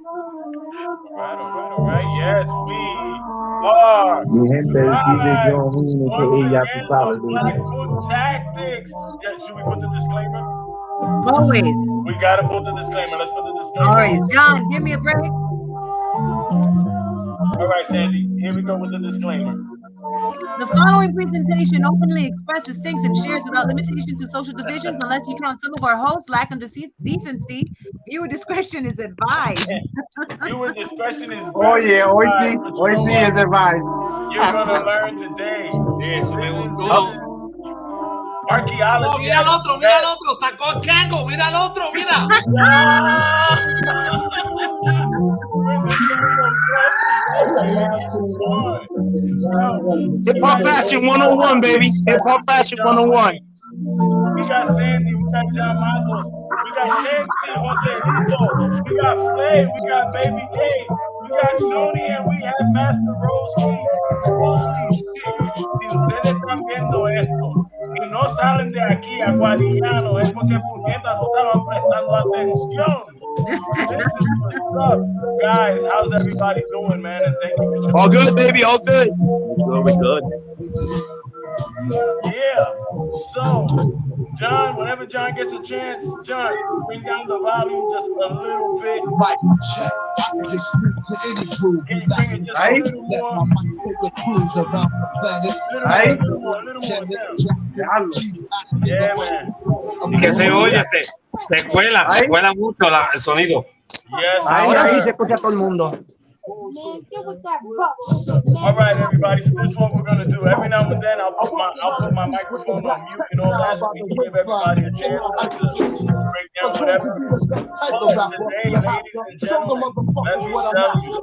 All right. Yes, we are Mi gente, el DJ live John Wayne, once que ya tú again sabes, on baby. Blackfoot Tactics. Yeah, should we put the disclaimer? Always. We gotta put the disclaimer. Let's put the disclaimer. Always. John, give me a break. All right, Sandy. Here we go with the disclaimer. The following presentation openly expresses, thinks, and shares without limitation to social divisions, unless you count some of our hosts lacking decency. Viewer discretion is advised. Viewer discretion is Oye, very hoy advised, sí, but you hoy know sí what? es de vibe. You're gonna learn today. Eso me This gustó. is archaeology. Mira al otro, sacó el cango, mira al otro, mira. Hip Hop Fashion 101, baby. Hip Hop Fashion 101. We got Sandy, we got John Matos, we got Shanksy, Joselito, we got Flay, we got Baby J, we got Tony, and we have Master Roski. Holy shit. Si ustedes están viendo esto y no salen de aquí a Guadillano, es porque puñetas no estaban prestando atención. This is what's up. Guys, how's everybody doing, man? And thank you for all good, baby, all good. We good. Yeah. So, John, whenever John gets a chance, John, bring down the volume just a little bit. Can you bring it just a little more? A little more down. Yeah, man. Que se oye, se cuela mucho el sonido. Yes. Ahora sí se escucha todo el mundo. All right, everybody. So this is what we're gonna do. Every now and then, I'll put my microphone on mute and all that, so we can give everybody a chance to break down whatever. But today, ladies and gentlemen, let me tell you,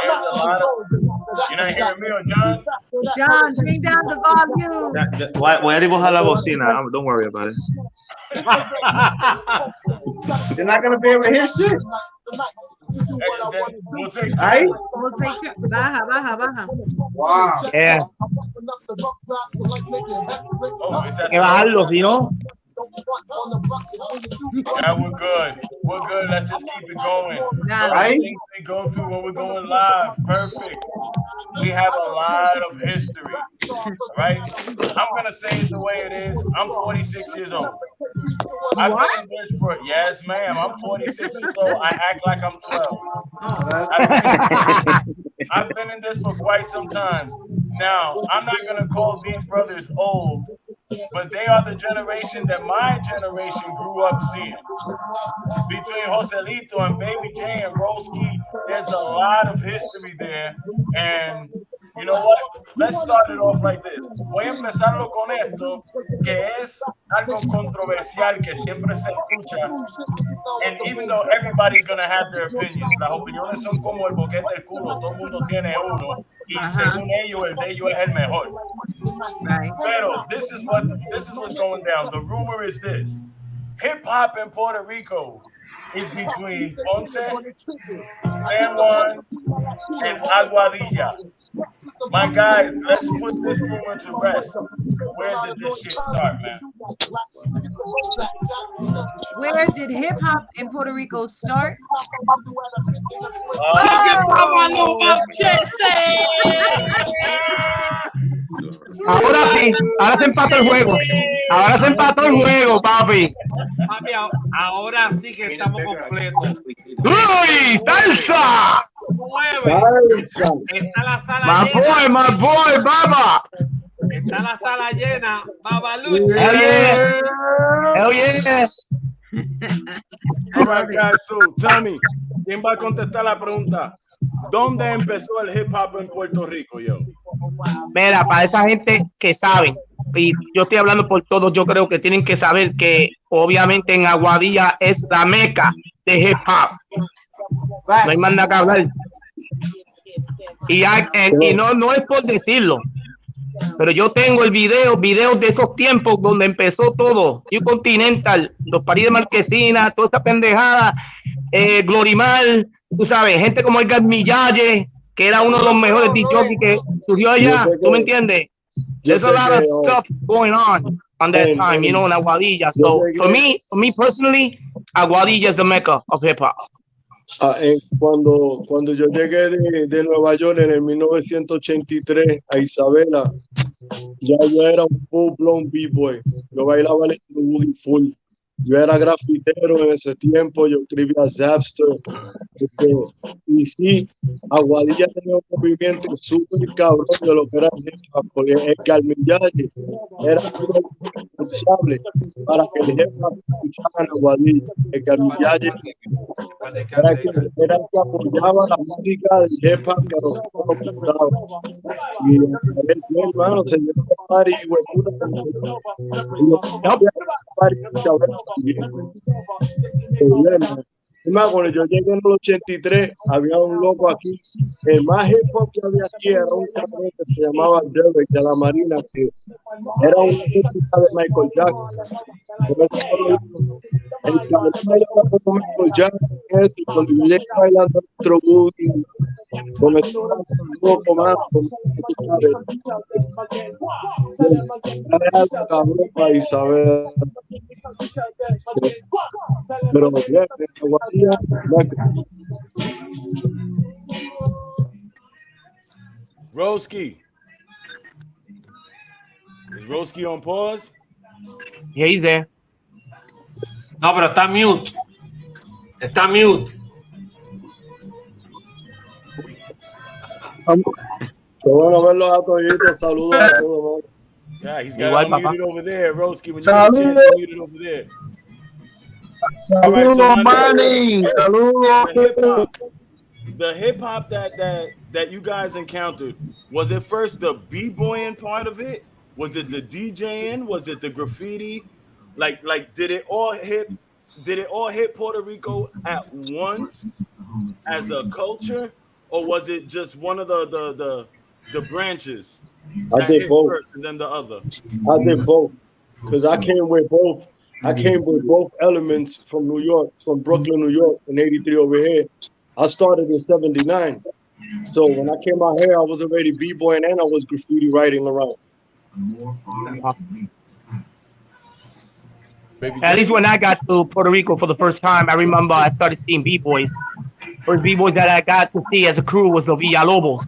there's a lot of. You're not hearing me, or John? John, bring down the volume. Voy a dibujar la bocina. Don't worry about it. You're not gonna be able to hear shit. We'll take turns. We'll take turns. Baja. Wow. Yeah. Oh, is that Que bajarlo, si no. Yeah, we're good. We're good. Let's just keep it going. Right? Things we go through when we're going live. Perfect. We have a lot of history, right? I'm going to say it the way it is. I'm 46 years old. I've been in this for, yes, ma'am. I'm 46 years old. I act like I'm 12. I've been in this for quite some time. Now, I'm not going to call these brothers old, but they are the generation that my generation grew up seeing. Between Joselito and Baby J and Roski, there's a lot of history there. And you know what? Let's start it off like this. Voy a empezarlo con esto, que es algo controversial que siempre se escucha. And even though everybody's going to have their opinions, las opiniones son como el boquete del culo, todo el mundo tiene uno. Y según ellos, el de ellos es el mejor. Right. Pero this is what's going down. The rumor is this: hip hop in Puerto Rico is between Ponce, San Juan, and Aguadilla. My guys, let's put this rumor to rest. Where did this shit start, man? Where did hip hop in Puerto Rico start? Ahora sí, ahora se empató el juego. Ahora se empató el juego, papi. Papi, ahora sí que estamos completos. ¡Uy! ¡Salsa! Salsa. Está la sala My llena. boy, baba. Está la sala llena. Babaluchi. Hell yeah. Hell yeah. All right, guys, so tell me, ¿quién va a contestar la pregunta? ¿Dónde empezó el hip hop en Puerto Rico, yo? Mira, para esa gente que saben, y yo estoy hablando por todos, yo creo que tienen que saber que obviamente en Aguadilla es la meca de hip hop. No hay más nada que hablar. Y no es por decirlo, pero yo tengo el videos de esos tiempos donde empezó todo, New Continental, los París de Marquesina, toda esa pendejada, Glorimar, tú sabes, gente como Edgar Millalle, que era uno de los mejores DJs que surgió allá, ¿tú me entiendes? There's a lot of stuff going on that time, you know, in Aguadilla. So for me personally, Aguadilla is the mecca of hip hop. Cuando yo llegué de Nueva York en el 1983 a Isabela, ya yo era un full-blown b-boy. Yo bailaba el boogie full. Yo era grafitero en ese tiempo, yo escribía Zapster. Y sí, Aguadilla tenía un movimiento súper cabrón de lo que era el hip hop, porque el Carmillaje era indispensable para que el hip hop escuchara en Aguadilla. El Carmillaje era el que apoyaba la música del hip hop que a nosotros nos gustaba. Y mi hermano se dio a party, güey, puta, cuando yo llegué en el 83, había un loco aquí. El más hip hop que había aquí era un cabrón que se llamaba Derek de la Marina, que era una música de Michael Jackson. El cabrón bailaba como Michael Jackson, y cuando yo llegué bailando nuestro boogie, comenzó a hacer un poco más, como cabrón para Isabel. Pero bien, Roski. Is Roski on pause? Yeah, he's there. No, pero está mute. Está mute. Qué bueno verlos a toditos. Saludos a todos. Yeah, he's got it muted over there, Roski. When you get a Saludos. chance, mute it over there. All right, so the hip hop that you guys encountered, was it first the b-boying part of it? Was it the DJing? Was it the graffiti? Like did it all hit Puerto Rico at once as a culture, or was it just one of the branches? I did both. First and then the other. I did both because I came with both. I came with both elements from New York, from Brooklyn, New York, in '83 over here. I started in '79, so when I came out here, I was already b-boying and I was graffiti writing around. At least when I got to Puerto Rico for the first time, I remember I started seeing b-boys. First b-boys that I got to see as a crew was the Villalobos,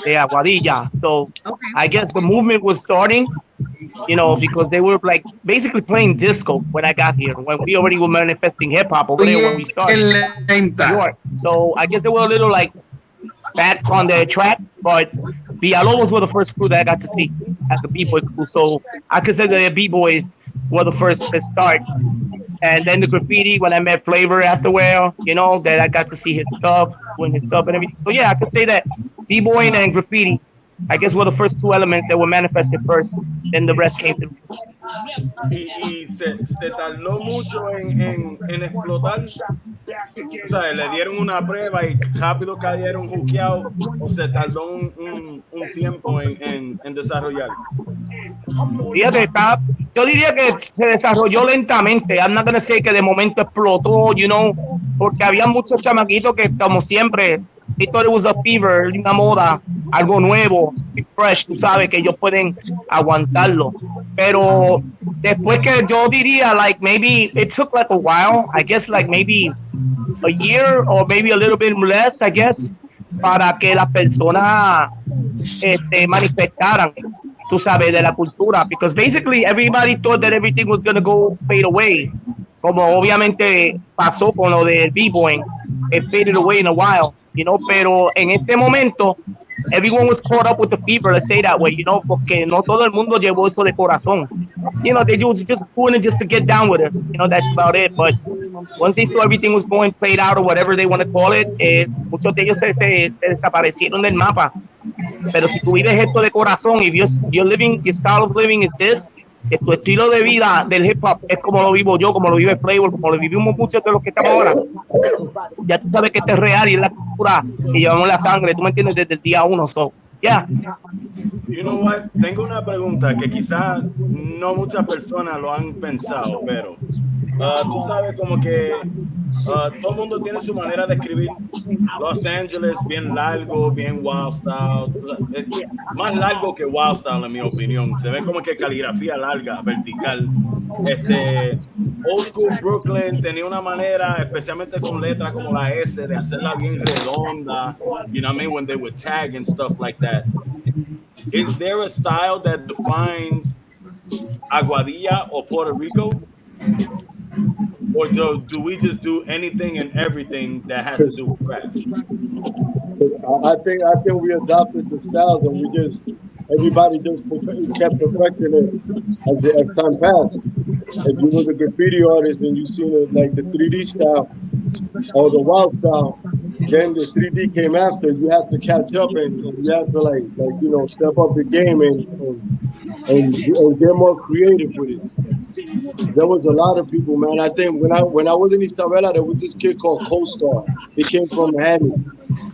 Aguadilla. So Okay. I guess the movement was starting, you know, because they were like basically playing disco when I got here. When we already were manifesting hip hop over there when we started in New York. So I guess they were a little like back on their track, but Villalobos were the first crew that I got to see as a b-boy crew. So I consider the b-boys were the first to start. And then the graffiti, when I met Flavor afterward, you know, that I got to see his stuff, doing his stuff and everything. So yeah, I could say that b-boying and graffiti, I guess, were the first two elements that were manifested first, then the rest came through. Y se tardó mucho en explotar. O sea, le dieron una prueba y rápido cayeron juqueados, o se tardó un tiempo en desarrollar. Fíjate, yo diría que se desarrolló lentamente. I'm not gonna say que de momento explotó, you know, porque había muchos chamaquitos que, como siempre, they thought it was a fever, una moda, algo nuevo, fresh, tú sabes, que ellos pueden aguantarlo. Pero después que yo diría, like, maybe it took like a while, I guess like maybe a year or maybe a little bit less, I guess, para que las personas manifestaran, tú sabes, de la cultura. Because basically everybody thought that everything was going to go fade away. Como obviamente pasó con lo del b-boying. It faded away in a while, you know, pero en este momento everyone was caught up with the fever, let's say that way, you know, porque no todo el mundo llevó eso de corazón. You know, they was just doing it just to get down with us, you know, that's about it. But once they saw everything was going played out or whatever they want to call it, muchos de ellos se desaparecieron del mapa. Pero si tú vives esto de corazón y your style of living is this, que tu estilo de vida del hip hop es como lo vivo yo, como lo vive Flavor, como lo vivimos muchos de los que estamos ahora, ya tú sabes que esto es real y es la cultura que llevamos la sangre, tú me entiendes, desde el día uno. So, yeah. You know what? Tengo una pregunta que quizás no muchas personas lo han pensado, pero tú sabes como que todo el mundo tiene su manera de escribir. Los Angeles, bien largo, bien wild style. Más largo que wild style, en mi opinión. Se ve como que caligrafía larga, vertical. Old School Brooklyn tenía una manera, especialmente con letras como la S, de hacerla bien redonda. You know what I mean? When they would tag and stuff like that. Is there a style that defines Aguadilla or Puerto Rico? Or do we just do anything and everything that has to do with rap? I think we adopted the styles and everybody just kept perfecting it as time passed. If you was a graffiti artist and you seen it like the 3D style or the wild style, then the 3D came after. You have to catch up and you have to like step up the game and get more creative with it. There was a lot of people, man. I think when I was in Isabela, there was this kid called Co-Star. He came from Miami.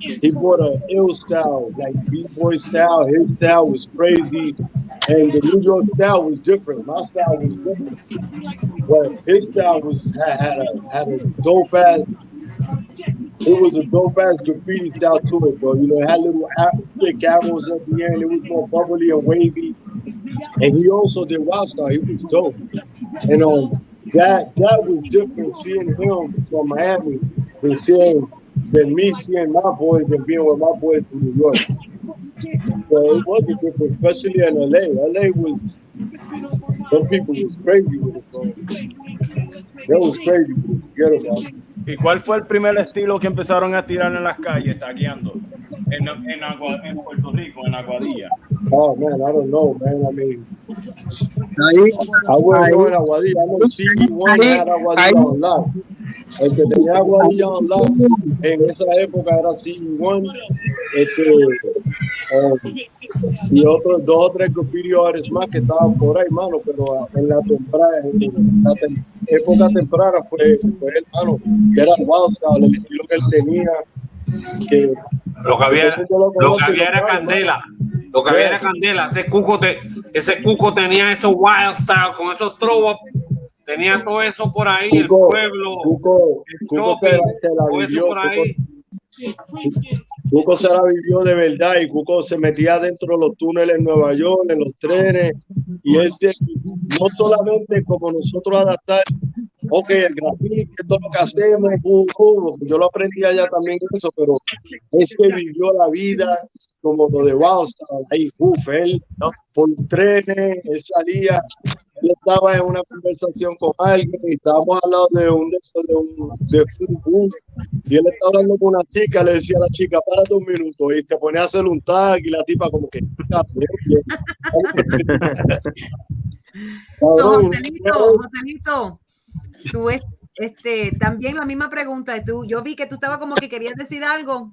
He brought an ill style, like B-boy style. His style was crazy, and the New York style was different. My style was different, but his style had a dope ass. It was a dope ass graffiti style to it, bro. You know, it had little thick arrows at the end. It was more bubbly and wavy. And he also did wild style. He was dope. And that was different seeing him from Miami than me seeing my boys and being with my boys from New York. So it was a difference, especially in LA. Some people was crazy with it, bro. That was crazy with it. Forget about it. ¿Y cuál fue el primer estilo que empezaron a tirar en las calles, tagueando? En Puerto Rico, en Aguadilla. Oh, man, I don't know, man. I mean, I wouldn't know in Aguadilla. I know CE1 had Aguadilla on lock. El que tenía Aguadilla on lock en esa época era CE1. Y otros 2 o 3 graffiti artists más que estaban por ahí, mano, pero en la época temprana fue el mano, que era wild style, el estilo que él tenía, que lo que había era candela. Lo que había era candela. Ese cuco tenía esos wild style con esos throwups. Tenía todo eso por ahí, el pueblo. Cuco se la vivió por ahí. Cuco se la vivió de verdad y Cuco se metía dentro de los túneles en Nueva York, en los trenes, y ese no solamente como nosotros adaptar, el graffiti, todo lo que hacemos, yo lo aprendí allá también eso, pero ese vivió la vida como lo de Wildstyle, ahí, él por trenes, él salía, él estaba en una conversación con alguien y estábamos al lado de fútbol y él estaba hablando con una chica, le decía a la chica, párate un minuto, y se ponía a hacer un tag y la tipa como que Joselito, tú también la misma pregunta. Yo vi que tú estabas como que querías decir algo.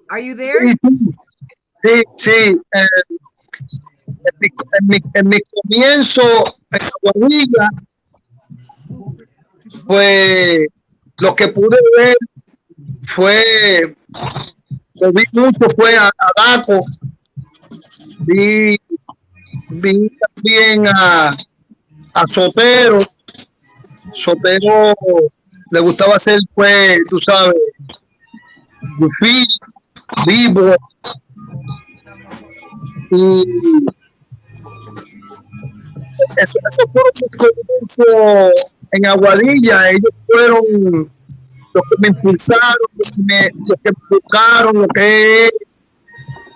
Are you there? Sí. En mi comienzo en Aguadilla, pues lo que pude ver lo vi mucho fue a Daco, vi también a Sotero le gustaba hacer, pues, tú sabes, vivo, y eso fue lo que comenzó en Aguadilla. Ellos fueron los que me impulsaron, los que me buscaron, lo que es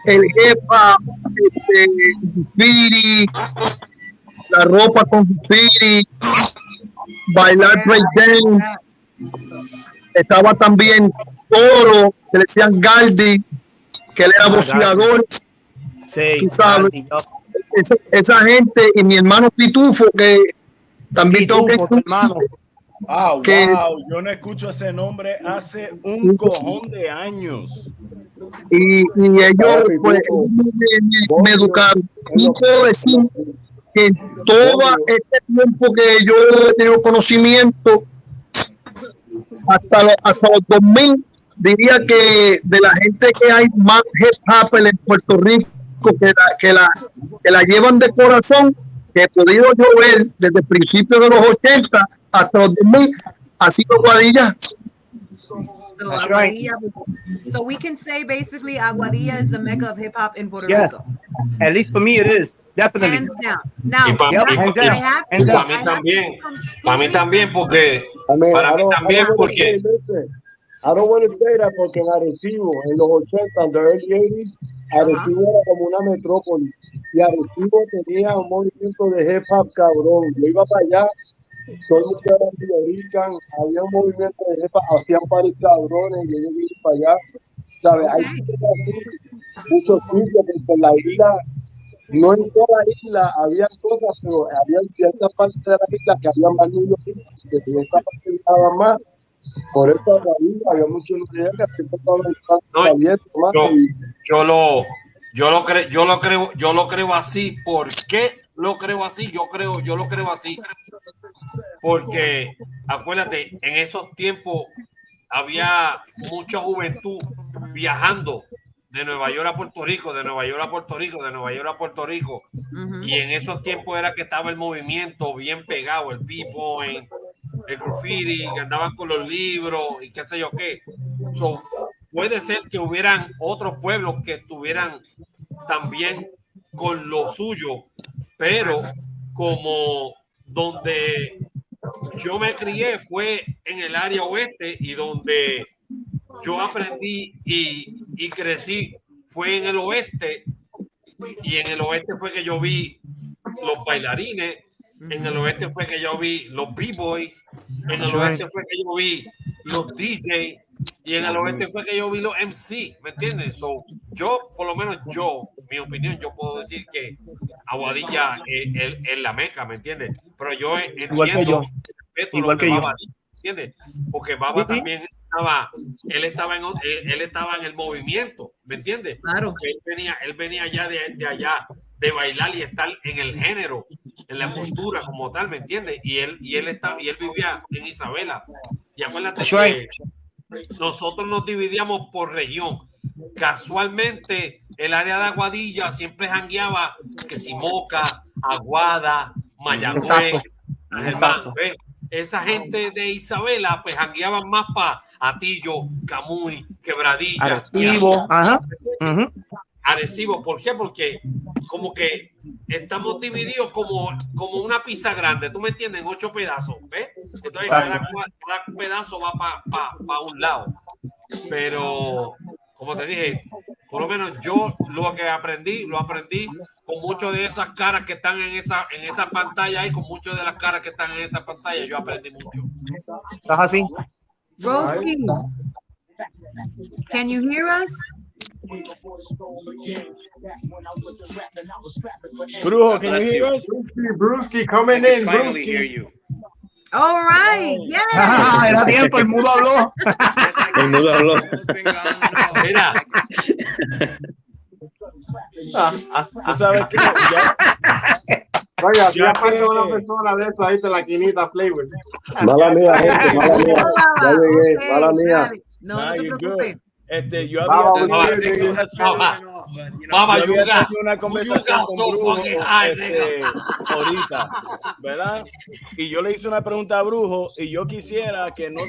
el jefa, graffiti, la ropa con graffiti, bailar breakdance. Estaba también Toro, que le decían Galdi, que él era boxeador. Sí, tú sabes, esa gente, y mi hermano Pitufo, que también toca. Wow, yo no escucho ese nombre hace un cojón de años. Y ellos pues, me educaron. Y puedo decir que todo este tiempo que yo he tenido conocimiento, hasta los 2000, diría que de la gente que hay más hip hop en Puerto Rico, que la llevan de corazón, que he podido yo ver desde el principio de los 80 hasta los 2000, así Aguadilla. So That's right. Aguadilla. So we can say basically Aguadilla is the mecca of hip hop in Puerto Yes. Rico. At least for me, it is definitely. Hands down. Now, Y para mí también, porque I mean, para I mí don't también, want to porque say, listen, I don't want to say that porque en Arecibo, en los 80, en the early 80s, Arecibo era como una metrópoli. Y Arecibo tenía un movimiento de hip hop cabrón. Yo iba para allá, todo el mundo era Rican, había un movimiento de hip hop, hacían paris cabrones, y yo iba para allá. ¿Sabes? Hay muchos sitios, porque en la isla, no en toda la isla había cosas, pero había ciertas partes de la isla que había más niños que en esta parte estaba más. Por eso había muchos niños que siempre estaban abiertos más. Yo lo creo así. ¿Por qué lo creo así? Yo lo creo así porque acuérdate, en esos tiempos había mucha juventud viajando de Nueva York a Puerto Rico, de Nueva York a Puerto Rico, de Nueva York a Puerto Rico. Y en esos tiempos era que estaba el movimiento bien pegado, el b-boy, el graffiti, que andaban con los libros y qué sé yo qué. So, puede ser que hubieran otros pueblos que estuvieran también con lo suyo, pero como donde yo me crié fue en el área oeste y donde yo aprendí y crecí fue en el oeste, y en el oeste fue que yo vi los bailarines, en el oeste fue que yo vi los b-boys, en el oeste fue que yo vi los DJ y en el oeste fue que yo vi los MC, ¿me entiendes? So, yo, por lo menos mi opinión, yo puedo decir que Aguadilla es la meca, ¿me entiendes? Pero yo entiendo Igual que yo. ¿Entiendes? Porque Baba también él estaba en el movimiento, ¿me entiendes? Claro. Porque él venía ya de allá de bailar y estar en el género, en la cultura como tal, ¿me entiendes? Y él vivía en Isabela. Y acuérdate que nosotros nos dividíamos por región. Casualmente el área de Aguadilla siempre jangueaba que si Moca, Aguada, Mayagüez, esa gente de Isabela pues jangueaban más para Atillo, Camuy, Quebradilla, Arecibo. ¿Por qué? Porque como que estamos divididos como una pizza grande, ¿tú me entiendes? En 8 pedazos, ¿ves? Entonces cada pedazo va para un lado. Pero como te dije, por lo menos yo lo aprendí con muchas de esas caras que están en esa pantalla y con muchas de las caras que están en esa pantalla yo aprendí mucho. ¿Estás así? Broski, can you hear us? Brujo, can you hear us? Brewski, coming in. Finally hear you. All right, yeah. Era tiempo, el mudo habló. El mudo habló. Mira. Tú sabes que Oiga, ya pasó una persona de eso ahí de la quinita Flavor. Mala mía, gente, mala mía. Ya llegué, mala mía. No te preocupes. Yo había tenido una conversación con Brujo ahorita, ¿verdad? Y yo le hice una pregunta a Brujo y yo quisiera que no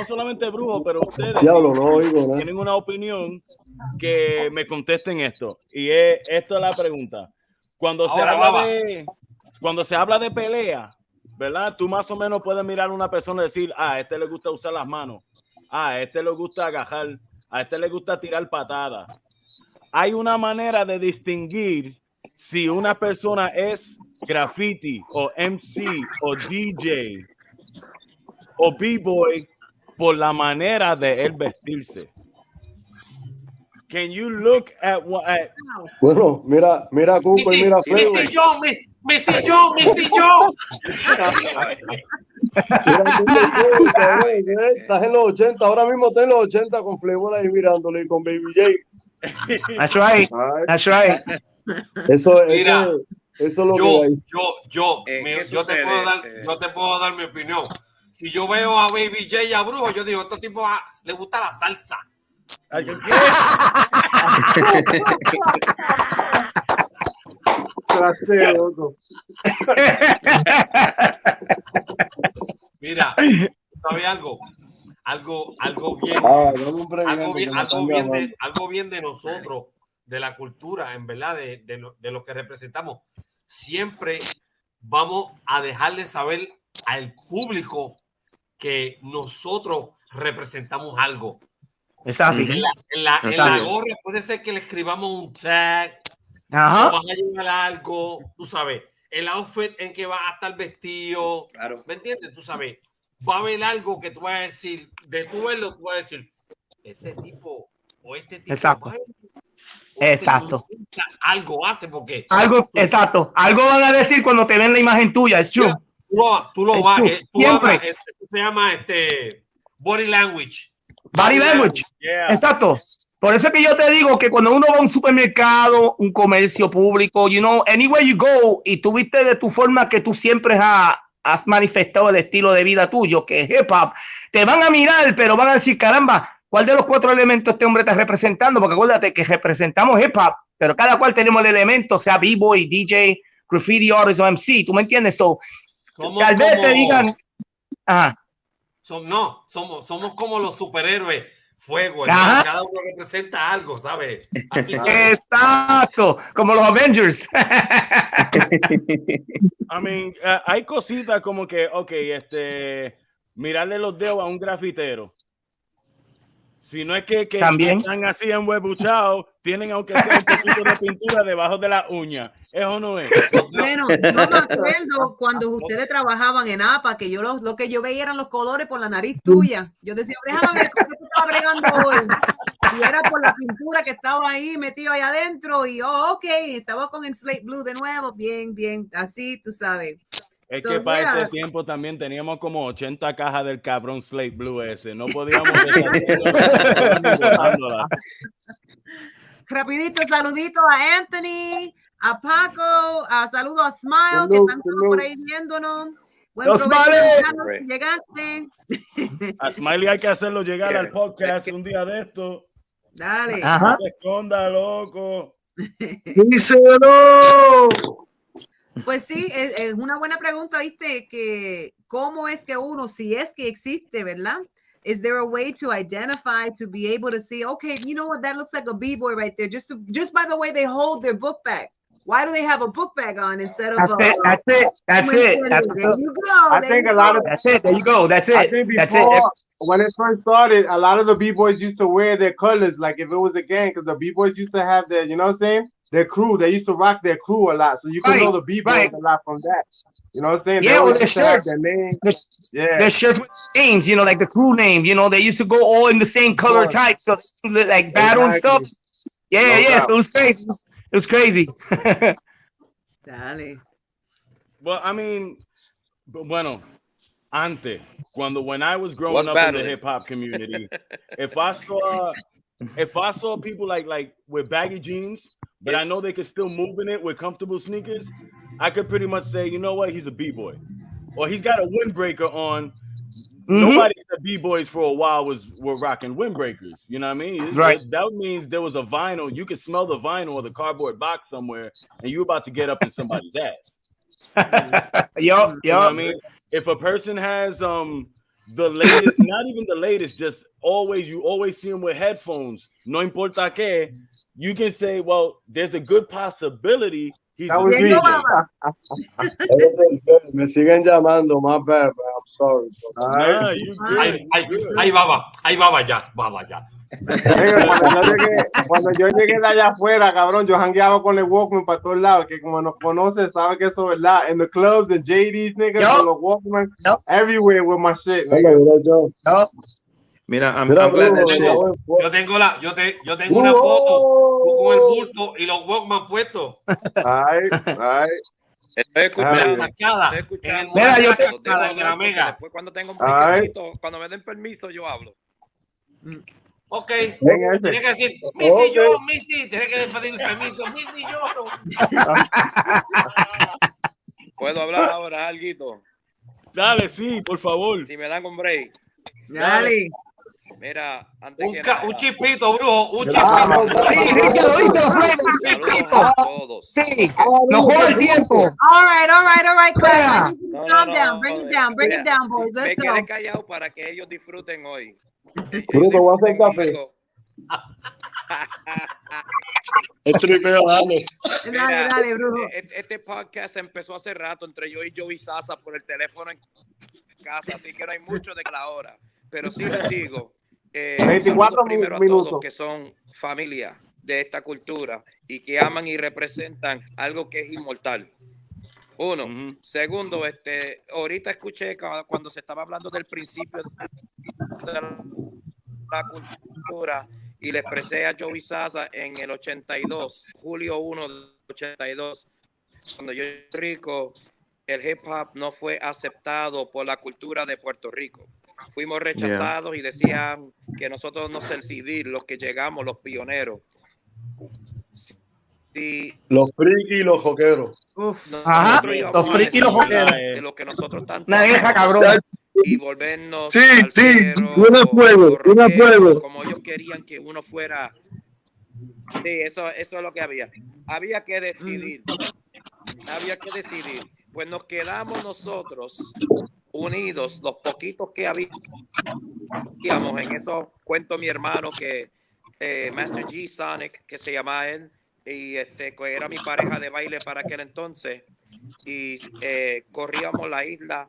solamente Brujo, pero ustedes tienen una opinión que me contesten esto. Y esto es la pregunta. Cuando se habla de pelea, ¿verdad? Tú más o menos puedes mirar a una persona y decir, a este le gusta usar las manos, a este le gusta agajar, a este le gusta tirar patadas. Hay una manera de distinguir si una persona es graffiti o MC o DJ o b-boy por la manera de él vestirse. Can you look at what? Bueno, mira Cuco y mira Flavor. Mi sillón. Estás en los 80, ahora mismo estás en los 80 con Flavor ahí mirándole con Baby J. That's right. That's right. Eso Mira, es lo que hay. Yo te puedo dar mi opinión. Si yo veo a Baby J y a Brujo, yo digo, estos tipos le gusta la salsa. Mira, ¿sabe algo? Algo bien, algo bien de nosotros, de la cultura, en verdad, de lo que representamos. Siempre vamos a dejarle saber al público que nosotros representamos algo. Es así. En la gorra puede ser que le escribamos un tag, o vas a llevar algo, tú sabes, el outfit en que va a estar vestido, claro. ¿Me entiendes? Tú sabes, va a haber algo que tú vas a decir, de tu verlo, tú vas a decir, este tipo o este tipo. Exacto. Exacto. Algo hace porque. Algo, exacto. Algo van a decir cuando te ven la imagen tuya, es true. Tú lo vas, siempre. Se llama body language. Body language. Yeah. Exacto. Por eso es que yo te digo que cuando uno va a un supermercado, un comercio público, you know, anywhere you go, y tú viste de tu forma que tú siempre has manifestado el estilo de vida tuyo, que es hip hop, te van a mirar, pero van a decir, caramba, ¿cuál de los 4 elementos este hombre está representando? Porque acuérdate que representamos hip hop, pero cada cual tenemos el elemento, sea b-boy, DJ, graffiti artist o MC, ¿tú me entiendes? So, tal vez te digan, somos como los superhéroes. Fuego, cada uno representa algo, ¿sabes? Así exacto, como los Avengers. I mean, hay cositas como que, mirarle los dedos a un grafitero. Si no es que también están así enhuevuchados, tienen aunque sea un poquito de pintura debajo de la uña. ¿Eso no es? Bueno, yo me acuerdo cuando ustedes trabajaban en APA, que yo lo que yo veía eran los colores por la nariz tuya. Yo decía, déjame ver cómo te estaba bregando hoy. Y era por la pintura que estaba ahí metido ahí adentro. Y estaba con el slate blue de nuevo. Bien, así, tú sabes. Es que para ese tiempo también teníamos como 80 cajas del cabrón slate blue ese. No podíamos Rapidito, saludito a Anthony, a Paco, saludo a Smile, que están todos por ahí viéndonos. Buen provecho, llegaste. A Smiley hay que hacerlo llegar al podcast un día de esto. Dale. No te esconda, loco. ¡Díselo! Pues sí, es una buena pregunta, ¿viste? Que cómo es que uno, si es que existe, ¿verdad? Is there a way to identify, to be able to see, okay, you know what, that looks like a b-boy right there, just by the way they hold their book bag. Why do they have a book bag on instead of That's it. There you go. I think a lot of that's it. There you go. That's it. I think before, when it first started, a lot of the b-boys used to wear their colors, like if it was a gang, because the b-boys used to have their, you know what I'm saying? Their crew. They used to rock their crew a lot, so you can know the b-boys a lot from that. You know what I'm saying? Yeah, or their shirts. Their shirts with names, you know, like the crew name. You know, they used to go all in the same color type, so like battle and stuff. Yeah. So it was crazy. It was crazy. Dale. Well, I mean, bueno, antes, when I was growing up in the hip hop community, if I saw people like with baggy jeans, but I know they could still move in it with comfortable sneakers, I could pretty much say, you know what, he's a b-boy, or he's got a windbreaker on. Nobody said b-boys for a while were rocking windbreakers. You know what I mean? Right. That means there was a vinyl. You could smell the vinyl or the cardboard box somewhere, and you're about to get up in somebody's ass. Yup. You know what I mean? If a person has the latest, not even the latest, just you always see them with headphones. No importa que, you can say, well, there's a good possibility. Me siguen llamando, my bad, man. I'm sorry. Ahí baba ya. Cuando yo llegué de allá afuera, cabrón, yo jangueaba con el Walkman para todos lados, que como nos conoce, sabe que eso es verdad. In the clubs and JD's, nigga, con los Walkman, everywhere with my shit, nigga. Mira, I'm glad that shit. Yo tengo una foto con el bulto y los Walkman puestos. Ay. Estoy escuchando. Mira, yo después cuando tengo un brequecito, cuando me den permiso, yo hablo. Ok. Tienes que decir, Missy, tienes que pedir permiso, Missy, yo. ¿Puedo hablar ahora, alguito? Dale, sí, por favor. Si me dan un break. Dale. Mira, antes que nada, un chispito, brujo, un Díselo, saludos a todos. sí, no joda el tiempo. All right, class. No, Calm no, down, no, break it down, boys. me Let's quedé go. callado para que ellos disfruten hoy. Bruto, voy a hacer café. Dale. Mira, Dale, brujo. este podcast empezó hace rato entre yo y Joey Sasa por el teléfono en casa, así que no hay mucho de la hora. Pero sí les digo, 24 primero minutos. a todos que son familia de esta cultura y que aman y representan algo que es inmortal. Uno. Segundo, ahorita escuché cuando se estaba hablando del principio de la cultura y le expresé a Joey Sasa en el 82, julio 1 del 82, cuando yo en Puerto Rico, el hip hop no fue aceptado por la cultura de Puerto Rico. Fuimos rechazados y decían que nosotros no ser civil, los que llegamos, los pioneros. Sí. Los frikis y los joqueros. Ajá, los frikis y los joqueros. De lo que nosotros tanto una vieja, amamos, cabrón. y volvernos como ellos querían que uno fuera. Sí, eso es lo que había. Había que decidir. Pues nos quedamos nosotros unidos, los poquitos que habíamos en eso. Cuento mi hermano que Master G Sonic, que se llamaba él, y que era mi pareja de baile para aquel entonces, y corríamos la isla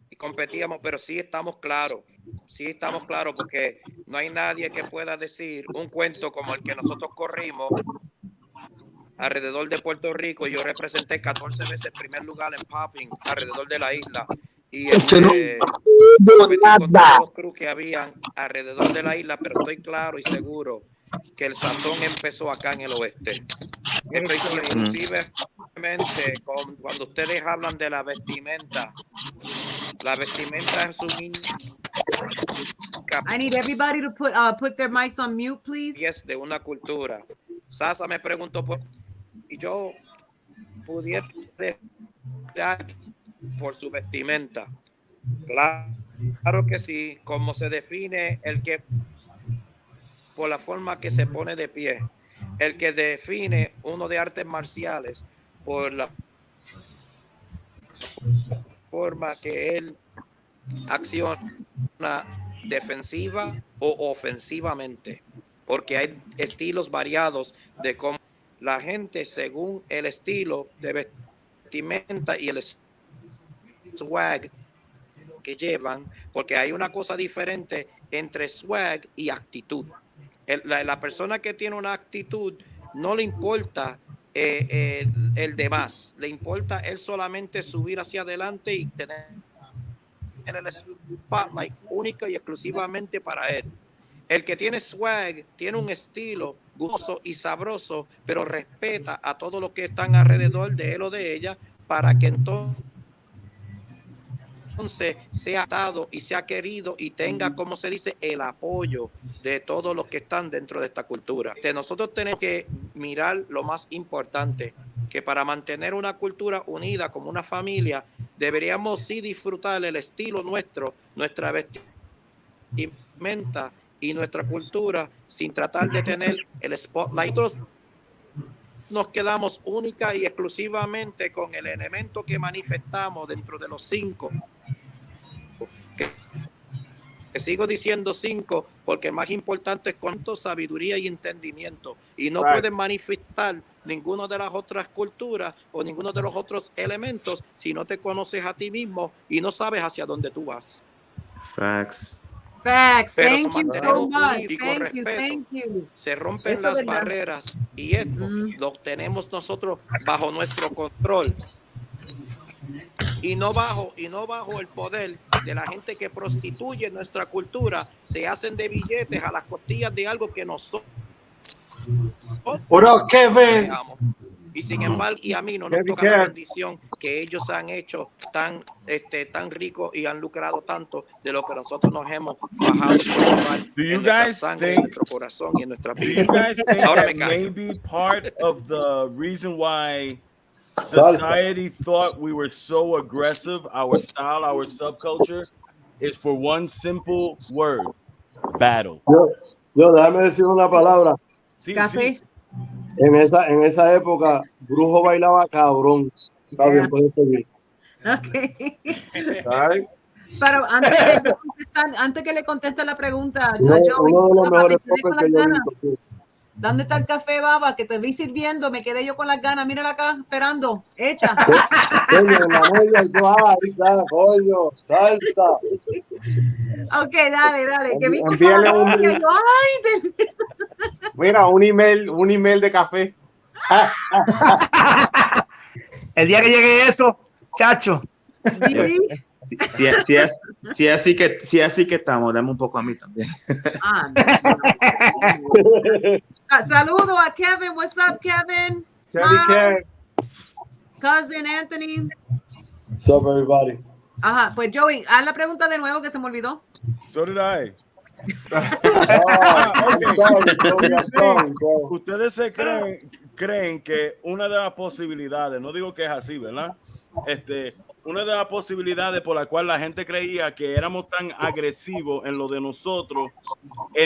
y competíamos, pero sí estamos claros, porque no hay nadie que pueda decir un cuento como el que nosotros corrimos alrededor de Puerto Rico. Yo representé 14 veces el primer lugar en popping alrededor de la isla, y competí con todos los crews que habían alrededor de la isla, pero estoy claro y seguro que el sazón empezó acá en el oeste. Inclusive cuando ustedes hablan de la vestimenta es un I need everybody to put their mics on mute, please. es de una cultura. Sasa me preguntó y yo pudiera por su vestimenta. Claro que sí, como se define el que por la forma que se pone de pie, el que define uno de artes marciales por la forma que él acciona defensiva o ofensivamente, porque hay estilos variados de cómo la gente, según el estilo de vestimenta y el swag que llevan, porque hay una cosa diferente entre swag y actitud. La persona que tiene una actitud no le importa el demás, le importa él solamente subir hacia adelante y tener el spotlight único y exclusivamente para él. El que tiene swag tiene un estilo gustoso y sabroso, pero respeta a todos los que están alrededor de él o de ella, para que entonces sea atado y sea querido y tenga, como se dice, el apoyo de todos los que están dentro de esta cultura. Nosotros tenemos que mirar lo más importante, que para mantener una cultura unida como una familia, deberíamos sí disfrutar el estilo nuestro, nuestra vestimenta y nuestra cultura, sin tratar de tener el spotlight. Nos quedamos única y exclusivamente con el elemento que manifestamos dentro de los 5. Que sigo diciendo 5 porque el más importante es cuánto sabiduría y entendimiento, y no pueden manifestar ninguna de las otras culturas o ninguno de los otros elementos si no te conoces a ti mismo y no sabes hacia dónde tú vas. Facts. Pero Thank you so much. Y con respeto, se rompen las barreras, y esto lo tenemos nosotros bajo nuestro control, y no bajo el poder de la gente que prostituye nuestra cultura, se hacen de billetes a las costillas de algo que nosotros creamos. Y sin embargo, y a mí no nos toca la bendición que ellos han hecho tan rico y han lucrado tanto de lo que nosotros nos hemos fajado por llevar en nuestra sangre, en nuestro corazón y en nuestra vida. Ahora me callo. Maybe part of the reason why society thought we were so aggressive, our style, our subculture, is for one simple word: battle. Yo, déjame decir una palabra. Sí, Café. sí. En esa época, Brujo bailaba cabrón. Está bien, puede seguir. Okay. ¿Sabes? Pero antes que le conteste la pregunta a Uno Joey, de los Baba, mejores me quedé con poppers que las yo he ganas. visto. Sí. ¿Dónde está el café, Baba? Que te vi sirviendo, me quedé yo con las ganas. Mírala acá, esperando. Hecha. Coño, en la media, yo, ahí está, coño, salsa. Ok, dale. Que vi con Envíale cara un- seria, yo, ay, Mira, un email de café. El día que llegue eso, chacho. Vivi. Si así que estamos, dame un poco a mí también. Saludo a Kevin. What's up, Kevin? Smile. Cousin Anthony. What's up, everybody? Ajá, pues Joey, haz la pregunta de nuevo que se me olvidó. So did I. Ustedes se creen que una de las posibilidades, no digo que es así, ¿verdad? Una de las posibilidades por la cual la gente creía que éramos tan agresivos en lo de nosotros,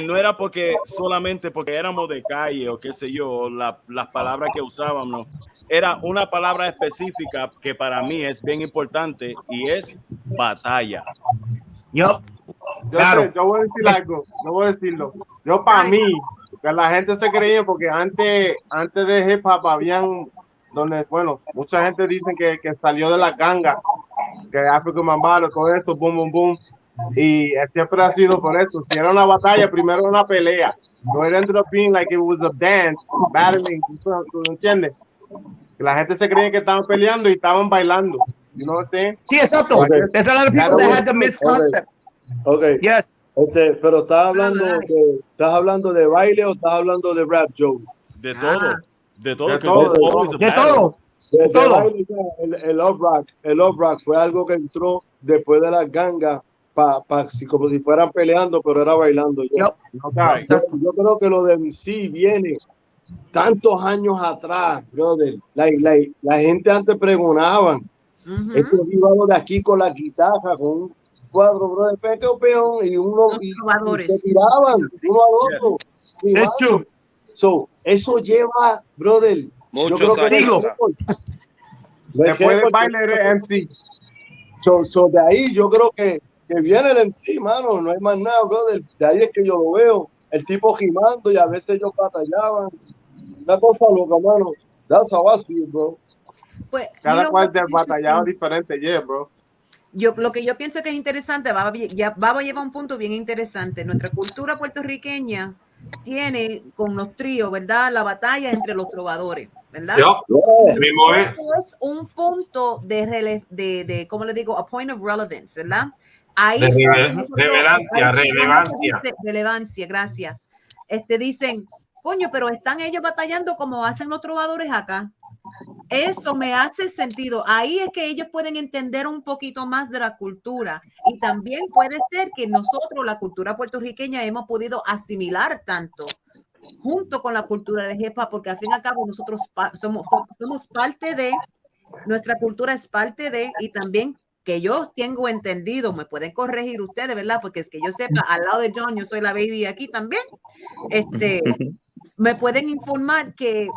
no era solamente porque éramos de calle o qué sé yo, las palabras que usábamos, era una palabra específica que para mí es bien importante y es batalla. Yo voy a decir algo, no voy a decirlo. Yo para mí, que la gente se creía porque antes de hip hop habían mucha gente dicen que salió de la ganga, que African Mambaro, todo esto, boom, boom, boom. Y siempre ha sido por eso. Si era una batalla, primero era una pelea. So it ended up being like it was a dance, battling, ¿tú entiendes? Que la gente se creía que estaban peleando y estaban bailando. You know what I'm saying? Sí, exacto. Okay. There's a lot of people that had the misconcept. Okay. Yes. Pero ¿estás hablando de baile o estás hablando de rap, Joe? De todo. De todo. De todo. Baile, el love rock fue algo que entró después de las gangas, como si fueran peleando, pero era bailando. Yo creo que lo de MC viene tantos años atrás, brother. La gente antes pregonaban. Estos iban de aquí con la guitarra, con un cuadro, brother, peón, y uno y se tiraban uno al otro. Eso lleva, brother, muchos siglos. Después del baile eres MC. De ahí yo creo que viene el MC, mano, no hay más nada, brother. De ahí es que yo lo veo, el tipo gimando y a veces ellos batallaban. Una cosa loca, mano. That's how I see it, bro. Pues, cada cual de batallado diferente, bro. Lo que yo pienso que es interesante, Baba lleva un punto bien interesante. Nuestra cultura puertorriqueña tiene con los tríos, ¿verdad? La batalla entre los trovadores, ¿verdad? Es un punto de ¿cómo le digo? A point of relevance, ¿verdad? Ahí relevancia, gracias. Dicen, coño, pero están ellos batallando como hacen los trovadores acá. Eso me hace sentido. Ahí es que ellos pueden entender un poquito más de la cultura y también puede ser que nosotros, la cultura puertorriqueña, hemos podido asimilar tanto junto con la cultura de hip hop, porque al fin y al cabo nosotros somos parte de, nuestra cultura es parte de, y también que yo tengo entendido, me pueden corregir ustedes, ¿verdad? Porque es que yo sepa, al lado de John, yo soy la baby aquí también, me pueden informar que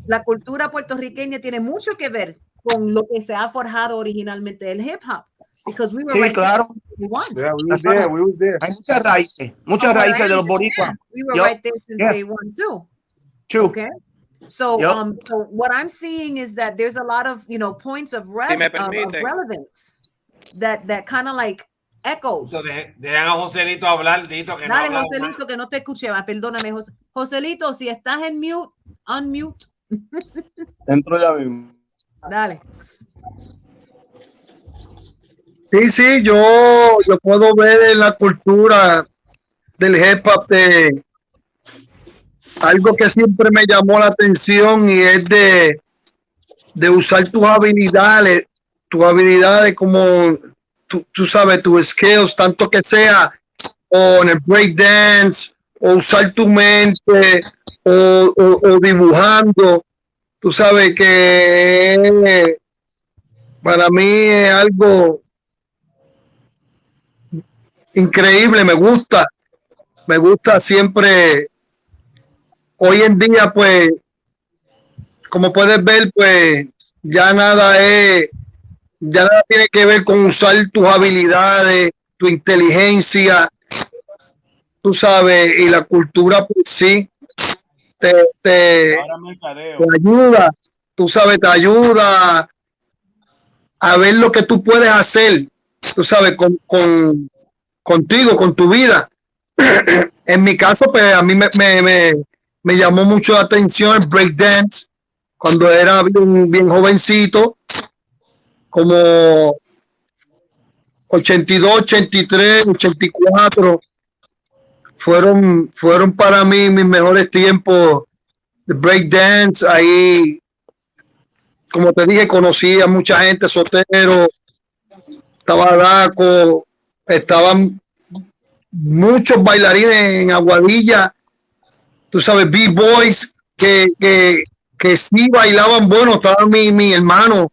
la cultura puertorriqueña tiene mucho que ver con lo que se ha forjado originalmente el hip hop. Because we were claro. We were there. Hay muchas raíces de los boricuas. We were right there since day one too. True. Okay. So, so what I'm seeing is that there's a lot of, points of relevance that kind of like echoes. Dejan a Joselito hablar, Dito, que Dale, no habla. Joselito, que no te escuché, perdóname, Joselito, si estás en mute, unmute. Entro ya mismo. Dale. Sí, yo puedo ver en la cultura del hip hop algo que siempre me llamó la atención y es de usar tus habilidades como tú sabes, tus skills, tanto que sea o en el breakdance o usar tu mente o dibujando. Tú sabes que para mí es algo increíble, me gusta. Me gusta siempre, hoy en día, pues, como puedes ver, pues, ya ya nada tiene que ver con usar tus habilidades, tu inteligencia, tú sabes, y la cultura por sí te Ahora mercadeo. ayuda, tú sabes, te ayuda a ver lo que tú puedes hacer, tú sabes, contigo, con tu vida. En mi caso, pues a mí me llamó mucho la atención el breakdance cuando era bien jovencito, como 82, 83, 84. Fueron para mí mis mejores tiempos de breakdance. Ahí, como te dije, conocí a mucha gente, Sotero, estaba Daco, estaban muchos bailarines en Aguadilla, tú sabes, B-Boys, que sí bailaban. Bueno, estaba mi hermano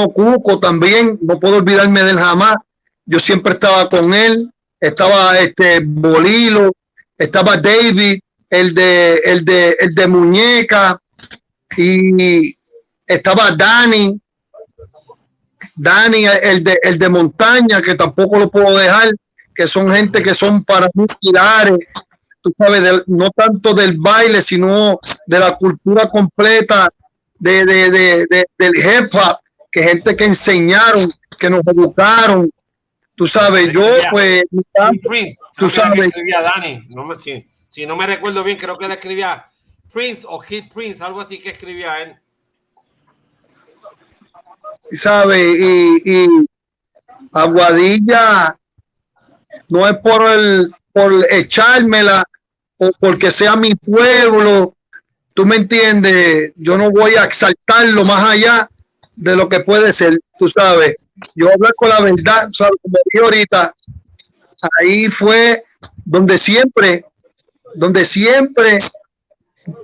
Cuco también, no puedo olvidarme de él jamás. Yo siempre estaba con él, estaba Bolilo, estaba David, el de Muñeca, y estaba Dani, el de Montaña, que tampoco lo puedo dejar, que son gente que son para mí pilares, tú sabes, no tanto del baile, sino de la cultura completa del hip hop, que gente que enseñaron, que nos educaron, tú sabes, yo pues, Prince, tú sabes, que escribía Dani, no me, si no me recuerdo bien, creo que le escribía Prince o Kid Prince, algo así que escribía él. ¿sabes? Y Aguadilla no es por echármela o porque sea mi pueblo, tú me entiendes, yo no voy a exaltarlo más allá de lo que puede ser, tú sabes. Yo hablar con la verdad, ¿sabes? Como dije ahorita, ahí fue donde siempre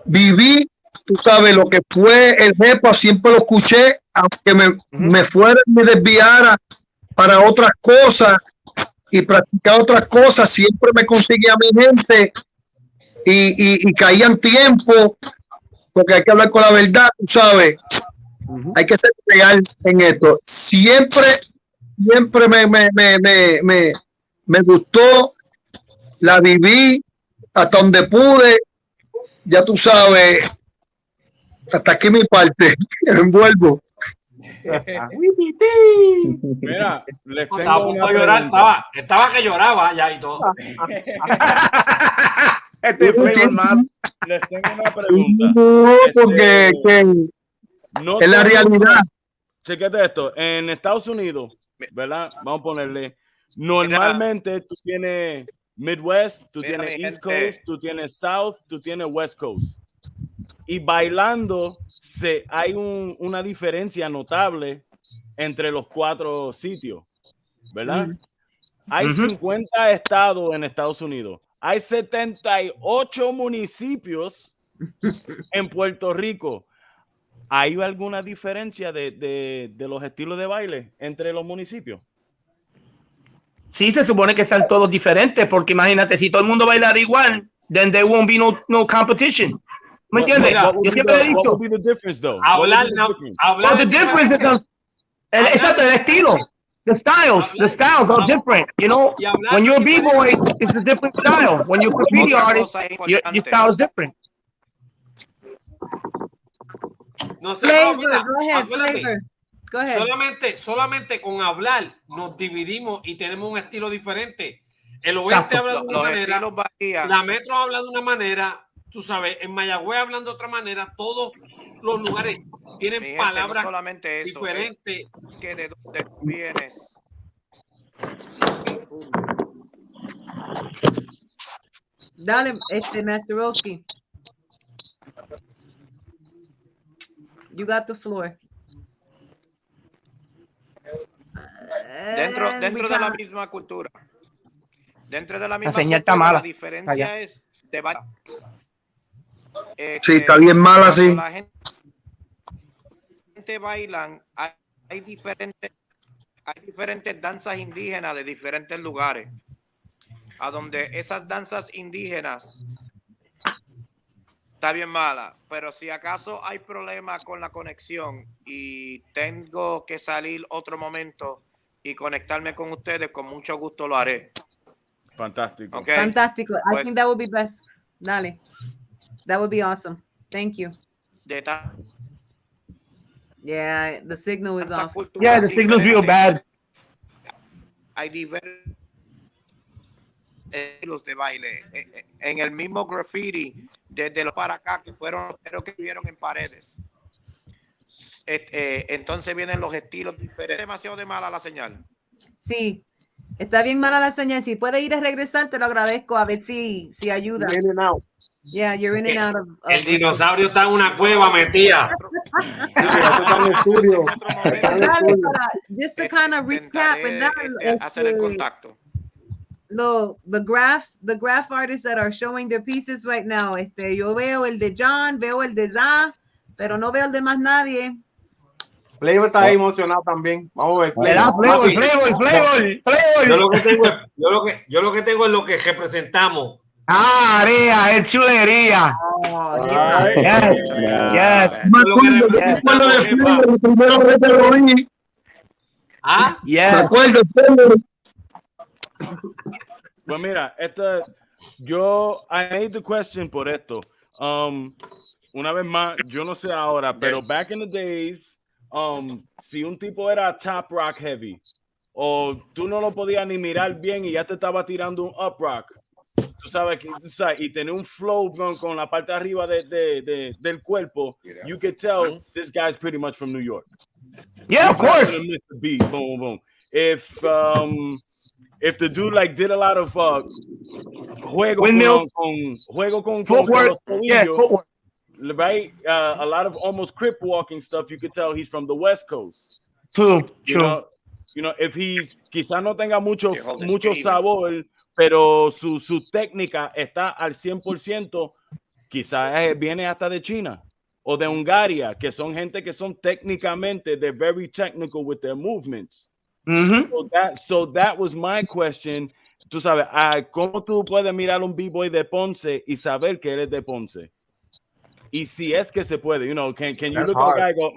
viví, tú sabes, lo que fue el jefa, siempre lo escuché, aunque me fuera y me desviara para otras cosas y practicar otras cosas, siempre me conseguía mi gente y caían tiempo, porque hay que hablar con la verdad, tú sabes, hay que ser real en esto. Siempre me gustó, la viví hasta donde pude, ya tú sabes, hasta aquí mi parte, me envuelvo. Mira, les Estaba tengo a punto una de llorar, pregunta. estaba que lloraba ya y todo. Les tengo una pregunta. Porque No es la todo el mundo- realidad. Chéquete esto. En Estados Unidos, ¿verdad? Vamos a ponerle. Normalmente tú tienes Midwest, tú Mira, tienes mi East gente. Coast, tú tienes South, tú tienes West Coast. Y bailando hay una diferencia notable entre los 4 sitios, ¿verdad? Hay 50 estados en Estados Unidos. Hay 78 municipios en Puerto Rico. ¿Hay alguna diferencia de los estilos de baile entre los municipios? Sí, se supone que sean todos diferentes, porque imagínate, si todo el mundo bailara igual, then there won't be no competition. ¿Me entiendes? Yo siempre he dicho. What would be the difference, though? Hablar The difference is exacto, el estilo. The styles are different. You know, when you're a b-boy, it's a different style. When you're a graffiti Otra artist, cosa your importante. style is different. No sé, Flavor, mira, go ahead, acuérdate, Flavor. Go ahead. solamente con hablar nos dividimos y tenemos un estilo diferente. El oeste Exacto. habla de una Los manera, estilos varían. la metro habla de una manera, tú sabes, en Mayagüez hablan de otra manera, todos los lugares tienen Mi gente, palabras no solamente eso, diferentes. es que de donde tú vienes infunde. Dale, Master Roski. You got the floor. Dentro de la misma cultura. Dentro de la misma señal está cultura, mala. la diferencia Allá. es de bailar. Sí, está bien mala, cuando sí. la gente bailan, hay diferentes danzas indígenas de diferentes lugares. a donde esas danzas indígenas está bien mala, pero si acaso hay problema con la conexión y tengo que salir otro momento y conectarme con ustedes, con mucho gusto lo haré. Fantástico. Okay. Fantástico. I Pues, think that would be best. Dale. That would be awesome. Thank you. de ta- Yeah, the signal is tantas off. culturas Yeah, the signal's real diferentes, bad. hay diversos estilos de baile. En el mismo graffiti, desde los para acá, que fueron los que vieron en paredes. Entonces vienen los estilos diferentes. Demasiado de mala la señal. Sí, está bien mala la señal. Si puede ir a regresar, te lo agradezco. A ver si ayuda. In and out. Yeah, you're in and out of El dinosaurio está en una cueva metida. Just to kind of recap, ¿verdad? Hacer el contacto. The graph artists that are showing their pieces right now. Yo veo el de John, veo el de Za, pero no veo el de más nadie. Flavor está ahí emocionado también. Vamos a ver. Flavor. Yo lo que tengo es lo que representamos. Ah, Area, es chulería. Oh, Yes. Yo lo que representamos es hip hop. Ah, Yeah. Pues mira, I need the question por esto. Una vez más, yo no sé ahora, pero back in the days, si un tipo era top rock heavy, o tú no lo podías ni mirar bien y ya te estaba tirando un up rock, tú sabes, y tener un flow con la parte de arriba del cuerpo, you could tell this guy's pretty much from New York. Yeah, of course. Miss the beat, boom, boom. If the dude like did a lot of juego con footwork, footwork. Right? A lot of almost crip walking stuff, you could tell he's from the West Coast. True. You know, if he's quizás no tenga mucho sabor, pero su técnica está al 100%, quizás viene hasta de China o de Hungaria, que son gente que son técnicamente, they're very technical with their movements. So that was my question. Tú sabes, ¿cómo tú puedes mirar un b-boy de Ponce y saber que él es de Ponce? Y si es que se puede, you know, can you look at a guy and go,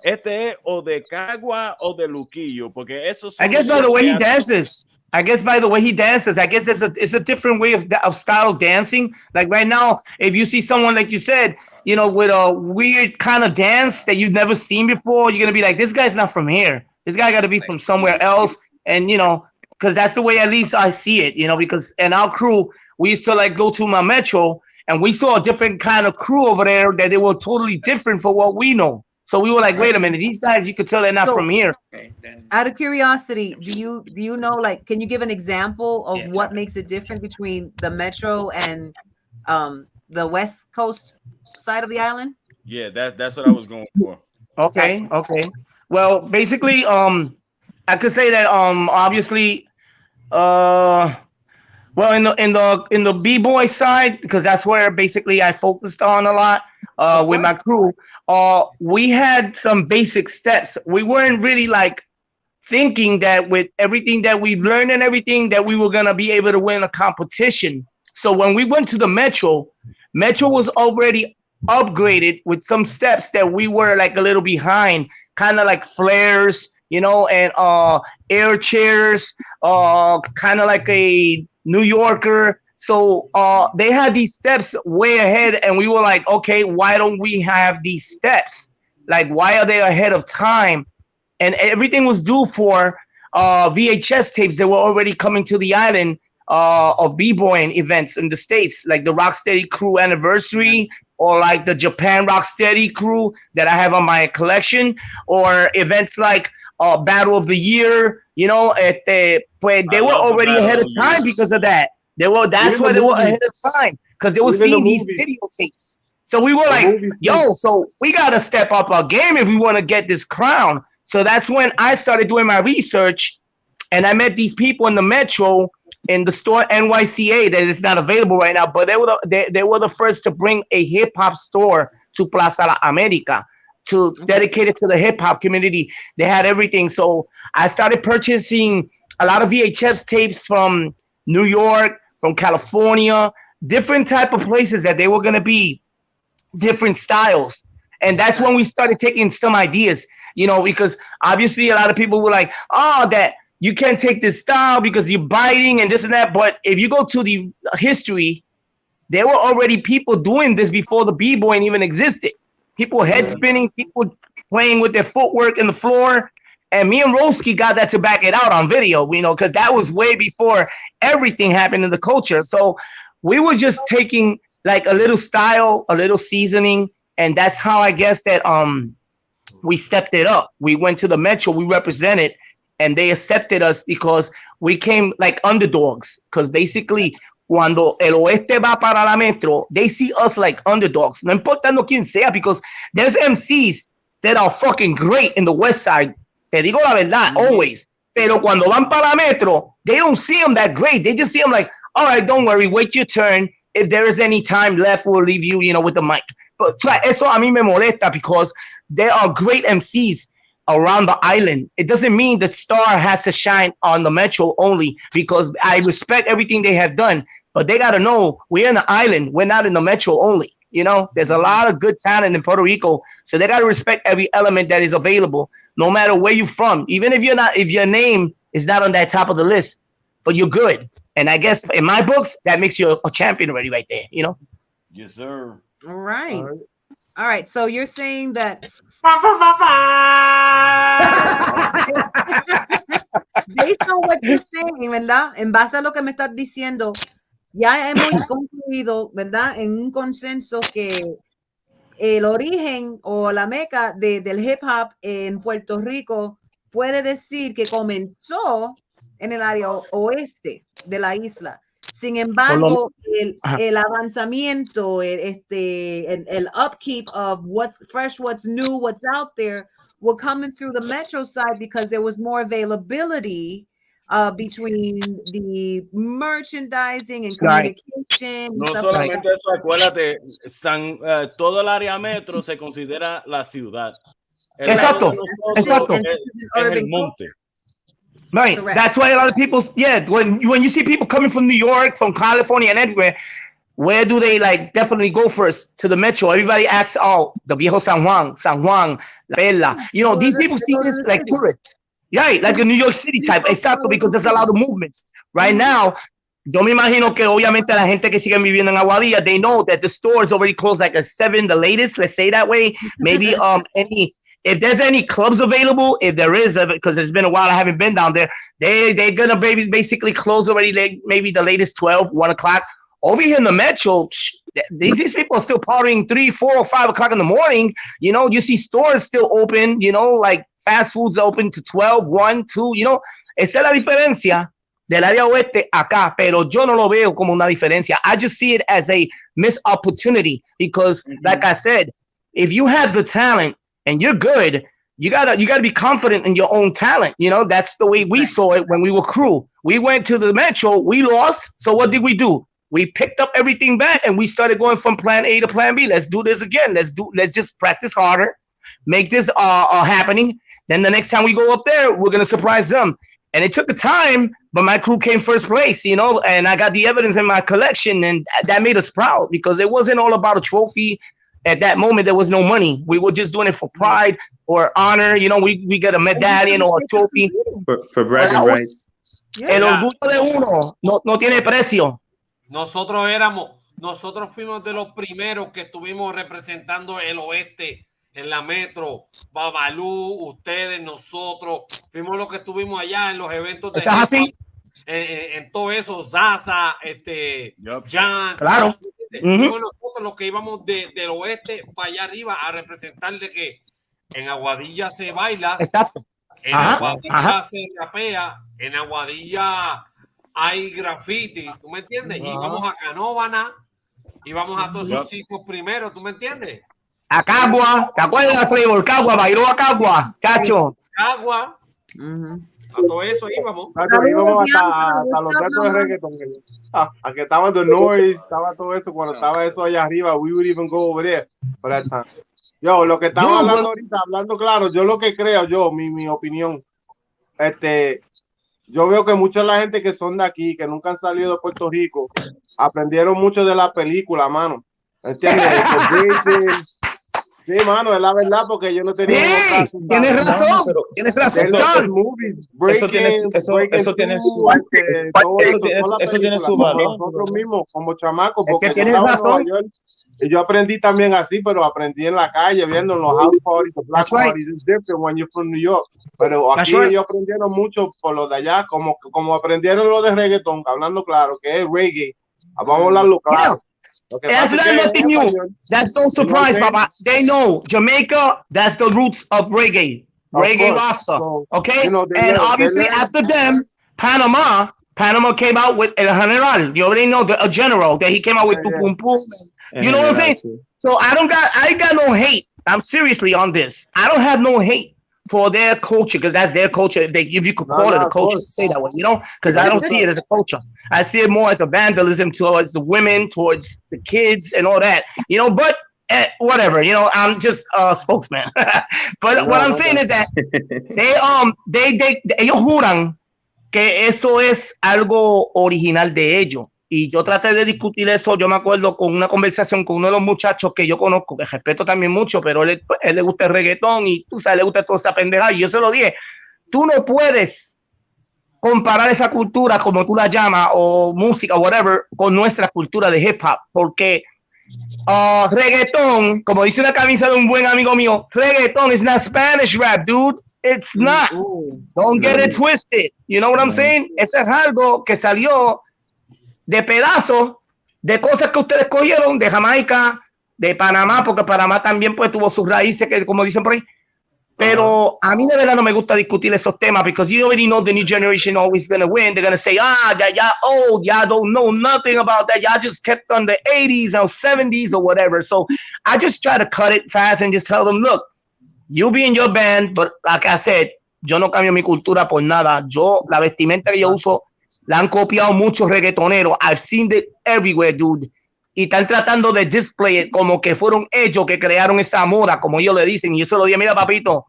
este es o de Cagua o de Luquillo? Porque eso I guess by the way he dances. I guess it's a different way of style of dancing. Like right now, if you see someone like you said, you know, with a weird kind of dance that you've never seen before, you're gonna be like, this guy's not from here. This guy got to be from somewhere else. And you know, because that's the way at least I see it. You know, because in our crew, we used to like go to my metro. And we saw a different kind of crew over there that they were totally different for what we know. So we were like, wait a minute, these guys, you could tell they're not from here. Out of curiosity, do you know, like, can you give an example of what makes it different between the Metro and the West Coast side of the island? Yeah, that's what I was going for. Okay. Well, basically, I could say that obviously, well, in the b-boy side, because that's where basically I focused on a lot with my crew. We had some basic steps. We weren't really like thinking that with everything that we learned and everything that we were gonna be able to win a competition. So when we went to the Metro was already upgraded with some steps that we were like a little behind, kind of like flares, you know, and air chairs, kind of like a New Yorker. So they had these steps way ahead, and we were like, okay, why don't we have these steps? Like, why are they ahead of time? And everything was due for VHS tapes that were already coming to the island of b-boying events in the States, like the Rocksteady Crew anniversary, or like the Japan Rocksteady Crew that I have on my collection, or events like Battle of the Year, you know, they were already ahead of time because of that. That's why they were ahead of time, because they were seeing these videotapes. So we were like, yo, so we got to step up our game if we want to get this crown. So that's when I started doing my research, and I met these people in the Metro in the store NYCA that is not available right now, but they were the first to bring a hip hop store to Plaza La America, to dedicate it to the hip hop community. They had everything. So I started purchasing a lot of VHS tapes from New York, from California, different type of places that they were going to be different styles. And that's when we started taking some ideas, you know, because obviously a lot of people were like, oh, that you can't take this style because you're biting and this and that. But if you go to the history, there were already people doing this before the b-boy even existed. People head spinning, people playing with their footwork in the floor. And me and Roski got that to back it out on video, you know, because that was way before everything happened in the culture. So we were just taking like a little style, a little seasoning, and that's how I guess that we stepped it up. We went to the Metro, we represented, and they accepted us because we came like underdogs. Because basically, cuando el oeste va para la Metro, they see us like underdogs. No importando quién sea, because there's MCs that are fucking great in the West Side. Te digo la verdad, always. Pero cuando van para la Metro, they don't see them that great. They just see them like, all right, don't worry, wait your turn. If there is any time left, we'll leave you, you know, with the mic. But eso a mí me molesta because there are great MCs around the island. It doesn't mean the star has to shine on the Metro only, because I respect everything they have done. But they got to know we're in the island. We're not in the Metro only. You know, there's a lot of good talent in Puerto Rico. So they got to respect every element that is available, no matter where you're from. Even if your name is not on that top of the list, but you're good. And I guess in my books, that makes you a champion already right there, you know? Yes, sir. All right. All right. So you're saying that based on what you're saying, ¿verdad? En base a lo que me estás diciendo, ya hemos concluido, ¿verdad? En un consenso que el origen o la meca del hip hop en Puerto Rico puede decir que comenzó en el área oeste de la isla. Sin embargo, el avanzamiento, el upkeep of what's fresh, what's new, what's out there, were coming through the Metro side because there was more availability between the merchandising and communication. No solamente eso, acuérdate, todo el área metro se considera la ciudad. Exacto. Es el monte. Right. Correct. That's why a lot of people, when you see people coming from New York, from California, and everywhere, where do they like definitely go first? To the Metro. Everybody asks, oh, the Viejo San Juan, La Perla. You know, these people see this like tourists. Right, like a New York City type. Exacto, because there's a lot of movements. Right now, yo me imagino que obviamente la gente que sigue viviendo en Aguadilla, they know that the store is already closed like at 7, the latest, let's say that way. Maybe if there's any clubs available, if there is, because it's been a while, I haven't been down there, they're gonna basically close already, like maybe the latest 12, 1 o'clock. Over here in the Metro, these people are still partying 3, 4, or 5 o'clock in the morning. You know, you see stores still open, you know, like fast foods open to 12, 1, 2, you know. Esa es la diferencia del área oeste acá, pero yo no lo veo como una diferencia. I just see it as a missed opportunity because, like I said, if you have the talent and you're good, you gotta be confident in your own talent. You know, that's the way we saw it when we were crew. We went to the Metro, we lost. So what did we do? We picked up everything back and we started going from plan A to plan B. Let's do this again. Let's just practice harder, make this happening. Then the next time we go up there, we're gonna surprise them. And it took the time, but my crew came first place, you know, and I got the evidence in my collection, and that made us proud because it wasn't all about a trophy. At that moment, there was no money. We were just doing it for pride or honor. You know, we get a medallion or a trophy. For bragging rights. El orgullo de uno no tiene precio. Nosotros fuimos de los primeros que estuvimos representando el oeste en la Metro. Babalú, ustedes, nosotros, fuimos los que estuvimos allá en los eventos de en todo eso, Zaza, Jan. Claro. Fuimos nosotros los que íbamos del oeste para allá arriba a representar de que en Aguadilla se baila, en Aguadilla se rapea, en Aguadilla hay graffiti, ¿tú me entiendes? Y vamos a Canóvana, y vamos a todos esos sitios primero, ¿tú me entiendes? A Cagua, ¿te acuerdas, Flavor? Cagua, bailó a Cagua, cacho. Cagua. A todo eso íbamos. Íbamos hasta los datos de reggaeton. A que estaba The Noise, estaba todo eso. Cuando estaba eso allá arriba, we would even go over there for that time. Yo, lo que estamos hablando ahorita, hablando claro, yo lo que creo, mi opinión, yo veo que mucha de la gente que son de aquí, que nunca han salido de Puerto Rico, aprendieron mucho de la película, mano. ¿Entiendes? Sí, mano, es la verdad, porque yo no tenía Sí, otra. tienes razón, tienes razón, John. Eso tiene su valor. Nosotros mismos, como chamacos, Es que porque yo tienes estaba en Nueva razón. York y yo aprendí también así, pero aprendí en la calle, viendo los house parties, los black That's right. parties, it's different when you're from New York. Pero That's aquí right. ellos aprendieron mucho por lo de allá, como aprendieron lo de reggaeton, hablando claro, que es reggae. Vamos a hablarlo claro. Lo que That's pasa es not que en nothing new. español, That's no surprise, Papa. They know Jamaica. That's the roots of reggae. Of Reggae course. Rasta. So, Okay, you know, they and learn- obviously they learn- after them, Panama came out with El General. You already know a general that he came out with Yeah, Pum Pum. En You know what I'm saying? general, sí. So I got no hate. I'm seriously on this. I don't have no hate for their culture because that's their culture. If you could call it a of culture, course. say that way, you know? Because I don't see it as a culture. I see it more as a vandalism towards the women, towards the kids, and all that. You know, but whatever. You know, I'm just a spokesman. But what I'm saying is that ellos juran que eso es algo original de ellos. Y yo traté de discutir eso, yo me acuerdo con una conversación con uno de los muchachos que yo conozco, que respeto también mucho, pero él le gusta el reggaetón y tú sabes, le gusta toda esa pendejada. Y yo se lo dije, tú no puedes comparar esa cultura, como tú la llamas, o música, whatever, con nuestra cultura de hip hop, porque reggaetón, como dice una camisa de un buen amigo mío, reggaetón is not Spanish rap, dude. It's not. Don't get it twisted. You know what I'm saying? Ese es algo que salió de pedazos de cosas que ustedes cogieron de Jamaica, de Panamá, porque Panamá también pues tuvo sus raíces, que como dicen por ahí. Pero a mí de verdad no me gusta discutir esos temas because you already know the new generation always going to win. They're going to say, that y'all old, y'all don't know nothing about that. Y'all just kept on the 80s or 70s or whatever. So I just try to cut it fast and just tell them, look, you be in your band, but like I said, yo no cambio mi cultura por nada. La vestimenta que yo uso la han copiado muchos reggaetoneros. I've seen it everywhere, dude. Y están tratando de display it como que fueron ellos que crearon esa moda, como ellos le dicen. Y yo se lo dije, mira, papito,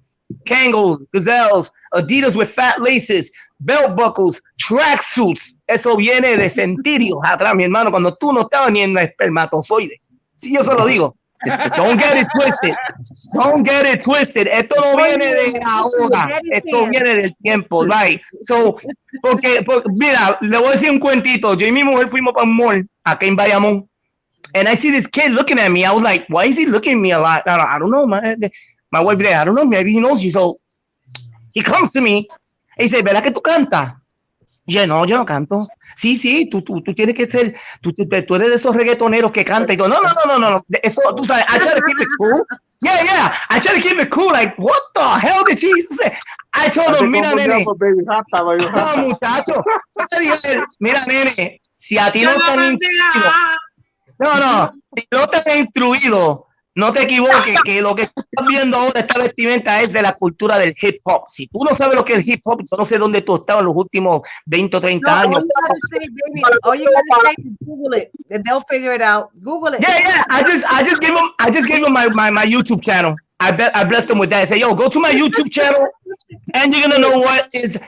Kangol, Gazelles, Adidas with fat laces, belt buckles, track suits. Eso viene de sentirios atrás, mi hermano, cuando tú no estabas ni en el espermatozoide. Sí, yo se lo digo. Don't get it twisted. Don't get it twisted. Esto no viene de ahora. Esto viene del tiempo, right? So, porque mira, le voy a decir un cuentito. Yo y mi mujer fuimos para un mall acá en Bayamón. And I see this kid looking at me. I was like, why is he looking at me a lot? I don't know, man. My wife there, I don't know. Maybe he knows you. So he comes to me. He said, ¿verdad que tú cantas? Yo no canto. Sí, tú tienes que ser, tú eres de esos reggaetoneros que cantan. Y yo, no. Eso, tú sabes, I try to keep it cool. Yeah. I try to keep it cool. Like, what the hell did Jesus say? I told him, mira, nene. No, muchacho. Mira, nene, si a ti no te han instruido. No, si no te has instruido, no te equivoques, que lo que tú estás viendo ahora, esta vestimenta es de la cultura del hip hop. Si tú no sabes lo que es el hip hop, yo no sé dónde tú estabas en los últimos 20 o 30 años. All you gotta say is Google it, and they'll figure it out. Google it. Yeah. I just gave him my YouTube channel. I blessed him with that. I said, yo, go to my YouTube channel, and you're gonna know what is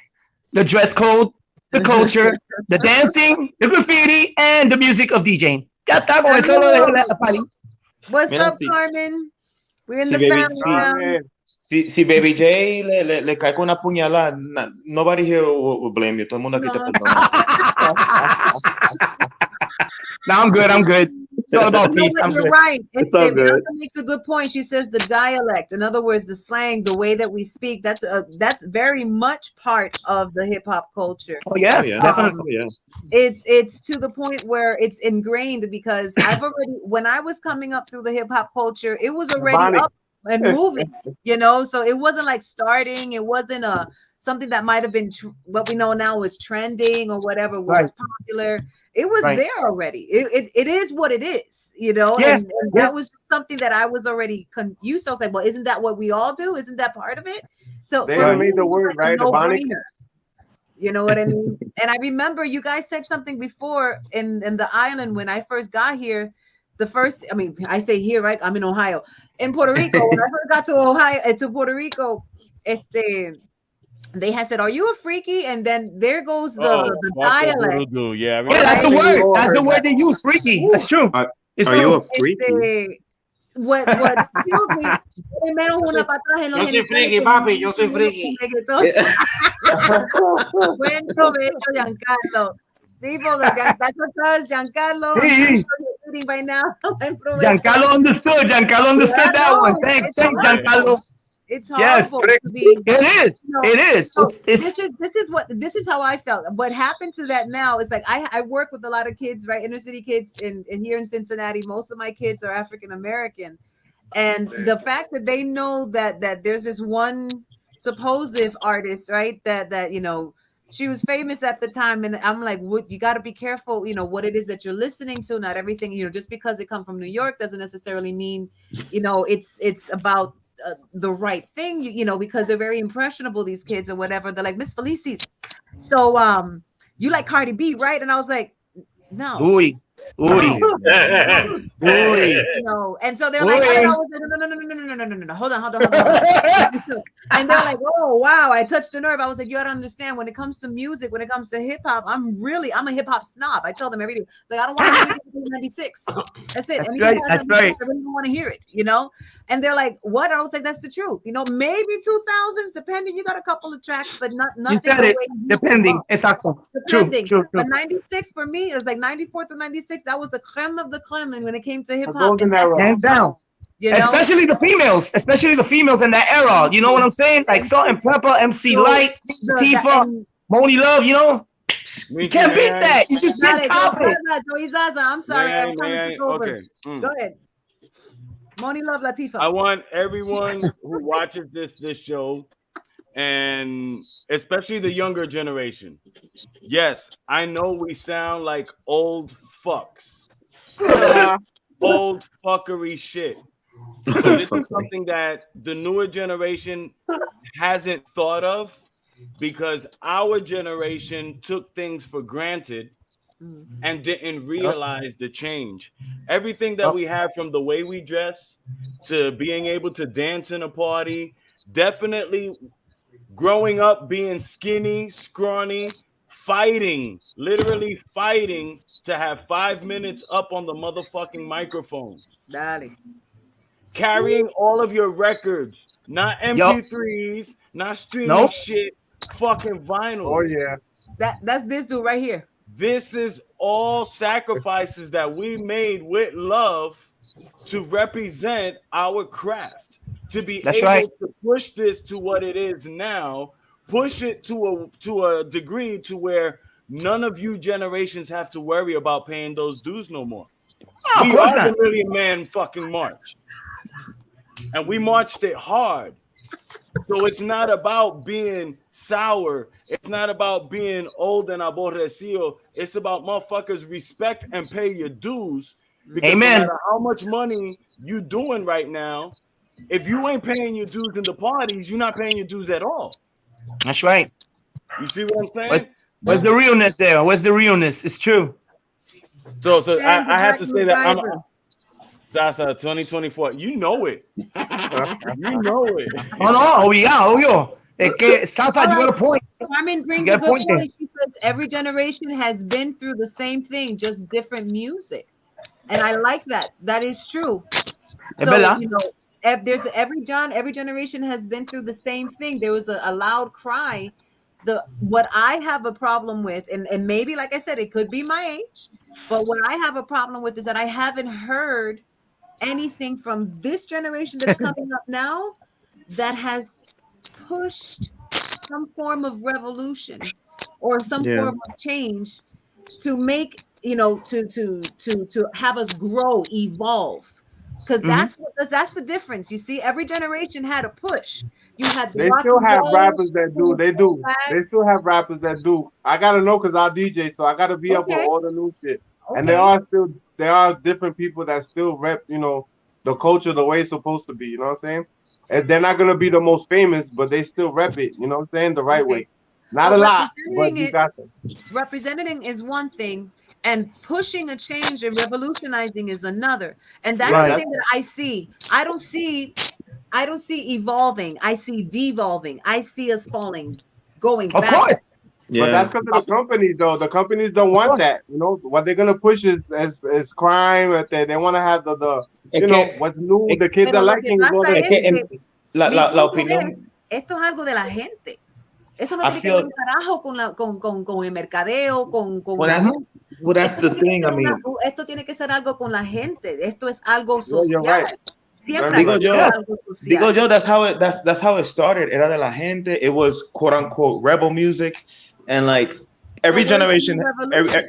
the dress code, the culture, the dancing, the graffiti, and the music of DJing. Ya está, con eso lo dejo la pali. What's Mira, up, sí. Carmen? We're in Sí, the baby, family sí. now. Si Baby J le cae con una puñalada, nobody here will blame you. Todo el mundo aquí te perdona. No, I'm good. It's all about peace. I'm You're good. right. It's all good. Bianca makes a good point. She says the dialect, in other words, the slang, the way that we speak, that's very much part of the hip hop culture. Oh yeah, definitely. It's to the point where it's ingrained because when I was coming up through the hip hop culture, it was already up and moving, so it wasn't like starting. It wasn't something that might have been what we know now is trending or whatever was popular. It was there already. It is what it is, and that was something that I was already used to. I was like, well, isn't that what we all do? Isn't that part of it? So they made the word right. You know what I mean? And I remember you guys said something before in the island when I first got here. I say here, right? I'm in Ohio. In Puerto Rico, when I first got to Puerto Rico, they had said, "Are you a freaky?" And then there goes the dialect. Yeah, Yeah, that's the word. That's the word they use. Freaky. That's true. Are you a freak? What killed me, primero una patada en los Yo soy genitales friki, como papi, yo soy friki. reggaetón. Buen provecho, Giancarlo. People, that's because Giancarlo, I'm sure you're eating by now. Buen provecho. Giancarlo understood. Giancarlo understood that no, one. Thanks, horrible. Giancarlo. It's Yes, horrible to be. it is. No, It is. so It's this is how I felt. What happened to that now is like I work with a lot of kids, right? Inner city kids in here in Cincinnati. Most of my kids are African American. And the fact that they know that there's this one supposed artist, right? That you know, she was famous at the time, and I'm like, what, you got to be careful, you know, what it is that you're listening to. Not everything, you know, just because it come from New York doesn't necessarily mean, you know, it's about the right thing, you know, because they're very impressionable, these kids or whatever. They're like, Miss Felicis, so you like Cardi B, right? And I was like, no. Uri. You know, and so they're like, I was like, no, hold on. And they're like, oh wow, I touched a nerve. I was like, you gotta understand, when it comes to music, when it comes to hip hop, I'm a hip hop snob. I tell them every day, it's like, I don't want to hear anything from 96. That's it. That's right. That's right. I really don't want to hear it, you know. And they're like, what? I was like, that's the truth, you know. Maybe 2000s, depending. You got a couple of tracks, but nothing. You said it. Depending. Exactly. True. But 96 for me, it was like 94 through 96. That was the creme of the creme, and when it came to hip hop, hands down. You know? Especially the females in that era. You know what I'm saying? Like Salt and Pepper, MC Light, Tifa, Moni Love. You know, you can't beat that. You just can't top it. I'm sorry. Okay. Go ahead. Moni Love, Latifa. I want everyone who watches this show, and especially the younger generation. Yes, I know we sound like old fucks. Old fuckery shit. But this is something that the newer generation hasn't thought of, because our generation took things for granted and didn't realize the change. Everything that we have, from the way we dress to being able to dance in a party, definitely growing up being skinny, scrawny, literally fighting to have 5 minutes up on the motherfucking microphone. Dale. Carrying all of your records, not MP3s, not streaming shit, fucking vinyl. Oh yeah. That's this dude right here. This is all sacrifices that we made with love to represent our craft, to be able to push this to what it is now, push it to a degree to where none of you generations have to worry about paying those dues no more. We are the Million Man fucking march, and we marched it hard. So it's not about being sour. It's not about being old and aborrecido. It's about motherfuckers respect and pay your dues. Because no matter how much money you doing right now, if you ain't paying your dues in the parties, you're not paying your dues at all. That's right. You see what I'm saying? Where's the realness there? Where's the realness? It's true. So I have to say that I'm Sasa 2024. You know it. You know it. Oh yeah. Es que Sasa, you got a point. Carmen brings a good point. She says every generation has been through the same thing, just different music. And I like that. That is true. So, you know, there's every generation has been through the same thing. There was a loud cry. What I have a problem with, and maybe, like I said, it could be my age, but what I have a problem with is that I haven't heard anything from this generation that's coming up now that has pushed some form of revolution or some form of change to make, you know, to have us grow, evolve. Because that's the difference. You see, every generation had a push. You had they still have rappers that do. They do. They still have rappers that do. I gotta know because I DJ, so I gotta be up with all the new shit. Okay. And there are different people that still rep, you know, the culture the way it's supposed to be. You know what I'm saying? And they're not gonna be the most famous, but they still rep it. You know what I'm saying? The right way. Not a lot, but you got them. Representing is one thing, and pushing a change and revolutionizing is another. And that's the thing that I see. I don't see evolving. I see devolving. I see us falling going Of back. course. But that's because of the companies, though. The companies don't want that. You know what they're gonna push is crime. That they want to have what's new. The kids Pero are lo que liking is what pasa they. es que la mi punto opinión. es, esto es algo de la gente. Eso no I tiene que feel- ver un carajo con el mercadeo, con Well, that's the thing. I mean, esto tiene que ser algo con la gente. Esto es algo Yeah, you're social. right. Siempre digo ha sido yo, algo social. that's how it started. Era de la gente. It was quote unquote rebel music, and like every So where's the generation, revolution?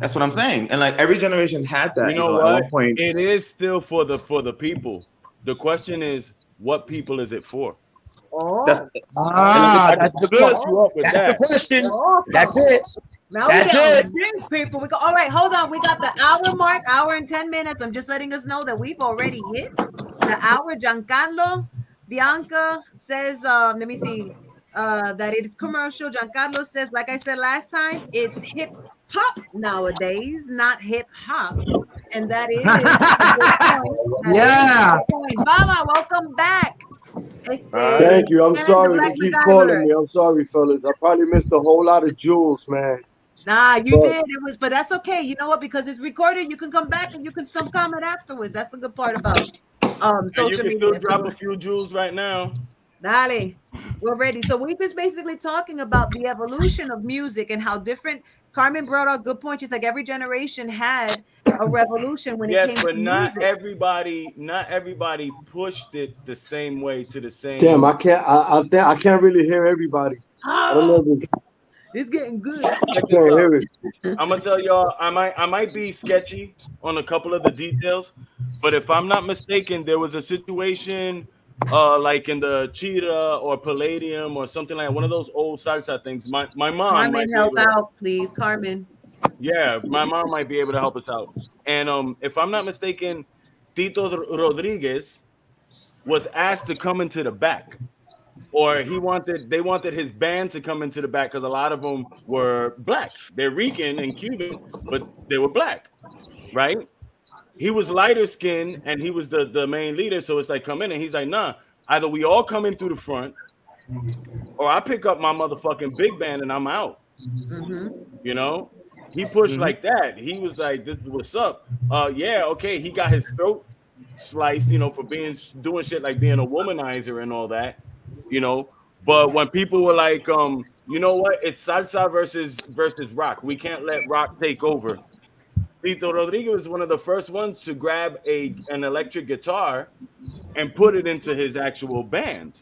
that's what I'm saying. And like every generation had that. You know at one what? point. It is still for the people. The question is, what people is it for? That's I That's can good. fuck you up with That's the that. question. That's it. Now That's we got it. big people. All right, hold on. We got the hour mark, hour and 10 minutes. I'm just letting us know that we've already hit the hour. Giancarlo Bianca says, let me see, that it's commercial. Giancarlo says, like I said last time, it's hip hop nowadays, not hip hop. And that is a good point. Yeah. Baba, welcome back. Thank you. I'm and the sorry Black to keep MacGyver. calling me. I'm sorry, fellas. I probably missed a whole lot of jewels, man. Nah, you But- did. It was, but that's okay. You know what? Because it's recorded, you can come back and you can still comment afterwards. That's the good part about And you social can still media. drop a few jewels right now. Dale, we're ready. So we're just basically talking about the evolution of music and how different. Carmen brought out good points. She's like every generation had a revolution when it Yes, came but to not music. everybody pushed it the same way to the same. Damn, I can't. I can't really hear everybody. I don't know if it's. It's getting good. I can't hear it. I'm gonna tell y'all, I might be sketchy on a couple of the details, but if I'm not mistaken, there was a situation like in the Cheetah or Palladium or something like one of those old salsa things. My mom Carmen, might be help able to, out, please, Carmen. yeah, my mom might be able to help us out. And if I'm not mistaken, Tito Rodriguez was asked to come into the back, or they wanted his band to come into the back because a lot of them were black. They're Rican and Cuban, but they were black, right? He was lighter skinned and he was the main leader, so it's like come in, and he's like, nah, either we all come in through the front, or I pick up my motherfucking big band and I'm out. You know, he pushed like that. He was like, this is what's up. Yeah, okay, he got his throat sliced, for doing shit like being a womanizer and all that, But when people were like, you know what, it's salsa versus rock. We can't let rock take over. Tito Rodriguez was one of the first ones to grab an electric guitar and put it into his actual band.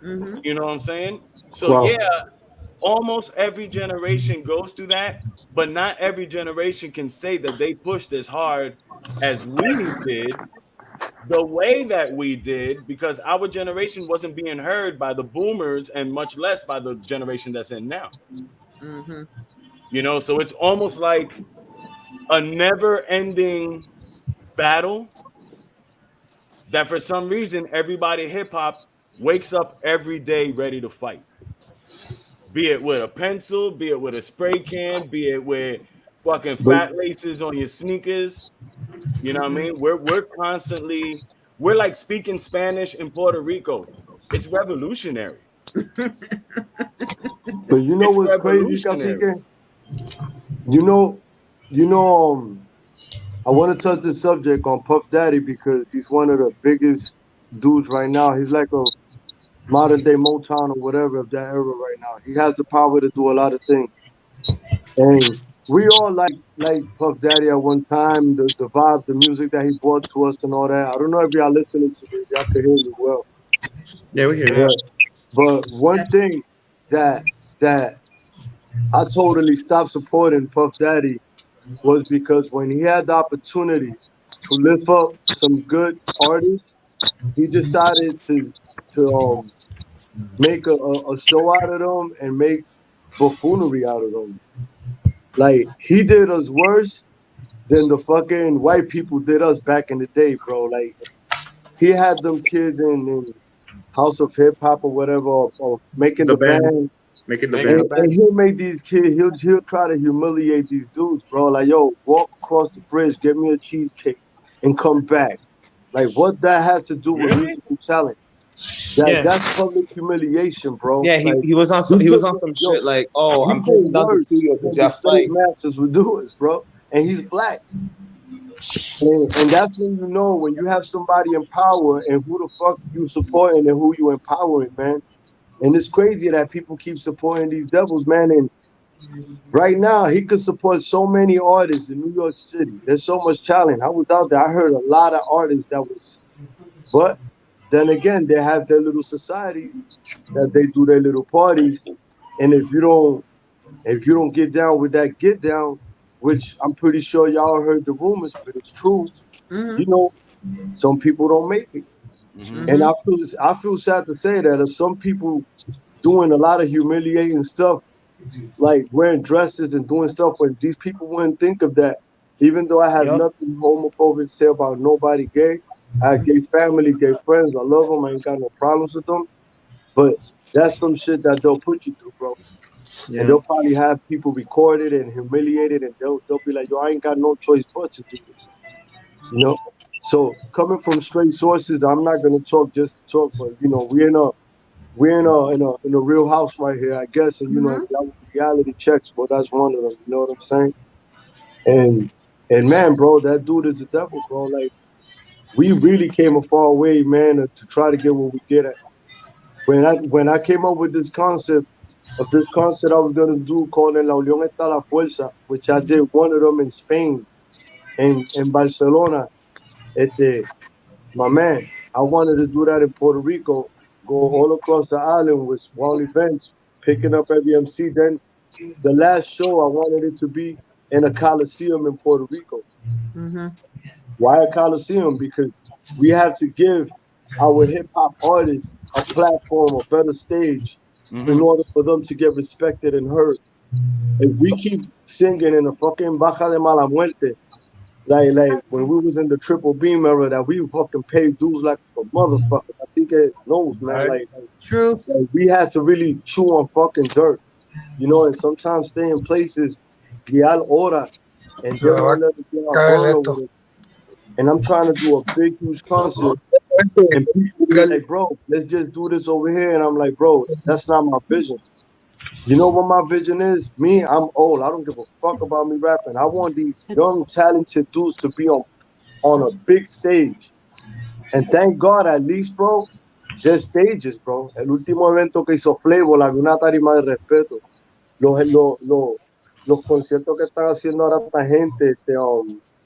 You know what I'm saying? So Wow. yeah, almost every generation goes through that, but not every generation can say that they pushed as hard as we did, the way that we did, because our generation wasn't being heard by the boomers and much less by the generation that's in now. So it's almost like a never-ending battle that for some reason everybody hip-hop wakes up every day ready to fight. Be it with a pencil, be it with a spray can, be it with fucking fat laces on your sneakers. You know what I mean? We're constantly, we're like speaking Spanish in Puerto Rico. It's revolutionary. But you know what's crazy, Cacique? You know, I want to touch this subject on Puff Daddy because he's one of the biggest dudes right now. He's like a modern day Motown or whatever of that era right now. He has the power to do a lot of things. And we all like Puff Daddy at one time, the vibe, the music that he brought to us and all that. I don't know if y'all listening to this, y'all can hear me well. Yeah, we hear you. But one thing that I totally stopped supporting Puff Daddy was because when he had the opportunity to lift up some good artists, he decided to make a show out of them and make buffoonery out of them. Like he did us worse than the fucking white people did us back in the day, bro. Like he had them kids in House of Hip Hop or whatever, or making the band. Making the And band. he'll make these kids, he'll try to humiliate these dudes, bro. Like, yo, walk across the bridge, get me a cheesecake, and come back. Like, what that has to do with musical talent? That's public humiliation, bro. Yeah, Like, he was on some shit like, oh, he I'm did closing down the worse studio because than the y'all slave fight. masters would do it, bro. And he's black. And that's when you know when you have somebody in power and who the fuck you supporting and who you empowering, man. And it's crazy that people keep supporting these devils, man. And right now, he could support so many artists in New York City. There's so much talent. I was out there. I heard a lot of artists that was, but then again, they have their little societies that they do their little parties. And if you don't get down with that get down, which I'm pretty sure y'all heard the rumors, but it's true. You know, some people don't make it. And I feel sad to say that if some people doing a lot of humiliating stuff, like wearing dresses and doing stuff when these people wouldn't think of that. Even though I have nothing homophobic to say about nobody gay, I have gay family, gay friends. I love them. I ain't got no problems with them. But that's some shit that they'll put you through, bro. And they'll probably have people recorded and humiliated, and they'll be like, yo, I ain't got no choice but to do this. You know? So coming from straight sources, I'm not gonna talk just to talk, but you know, we're in a real house right here, I guess. And you know, if y'all want reality checks, well, that's one of them. You know what I'm saying? And man, bro, that dude is the devil, bro. Like we really came a far way, man, to try to get what we get at. When I came up with this concept I was gonna do called En La Unión Está La Fuerza, which I did one of them in Spain, in Barcelona. Este, my man, I wanted to do that in Puerto Rico, go all across the island with small events, picking up every MC. Then the last show, I wanted it to be in a Coliseum in Puerto Rico. Why a Coliseum? Because we have to give our hip hop artists a platform, a better stage, in order for them to get respected and heard. If we keep singing in the fucking Baja de Mala Muerte, like when we was in the Triple Beam era, that we fucking paid dues like a motherfucker. I think it knows, man. Like we had to really chew on fucking dirt, you know. And sometimes stay in places, al hora, and they won't let us get our burn over it. And I'm trying to do a big, huge concert, and people be like, bro, let's just do this over here. And I'm like, bro, that's not my vision. You know what my vision is? Me, I'm old. I don't give a fuck about me rapping. I want these young, talented dudes to be on a big stage. And thank God, at least, bro, there's stages, bro. El último evento que hizo Flavor, la una tarima de respeto. Los conciertos que están haciendo ahora esta gente,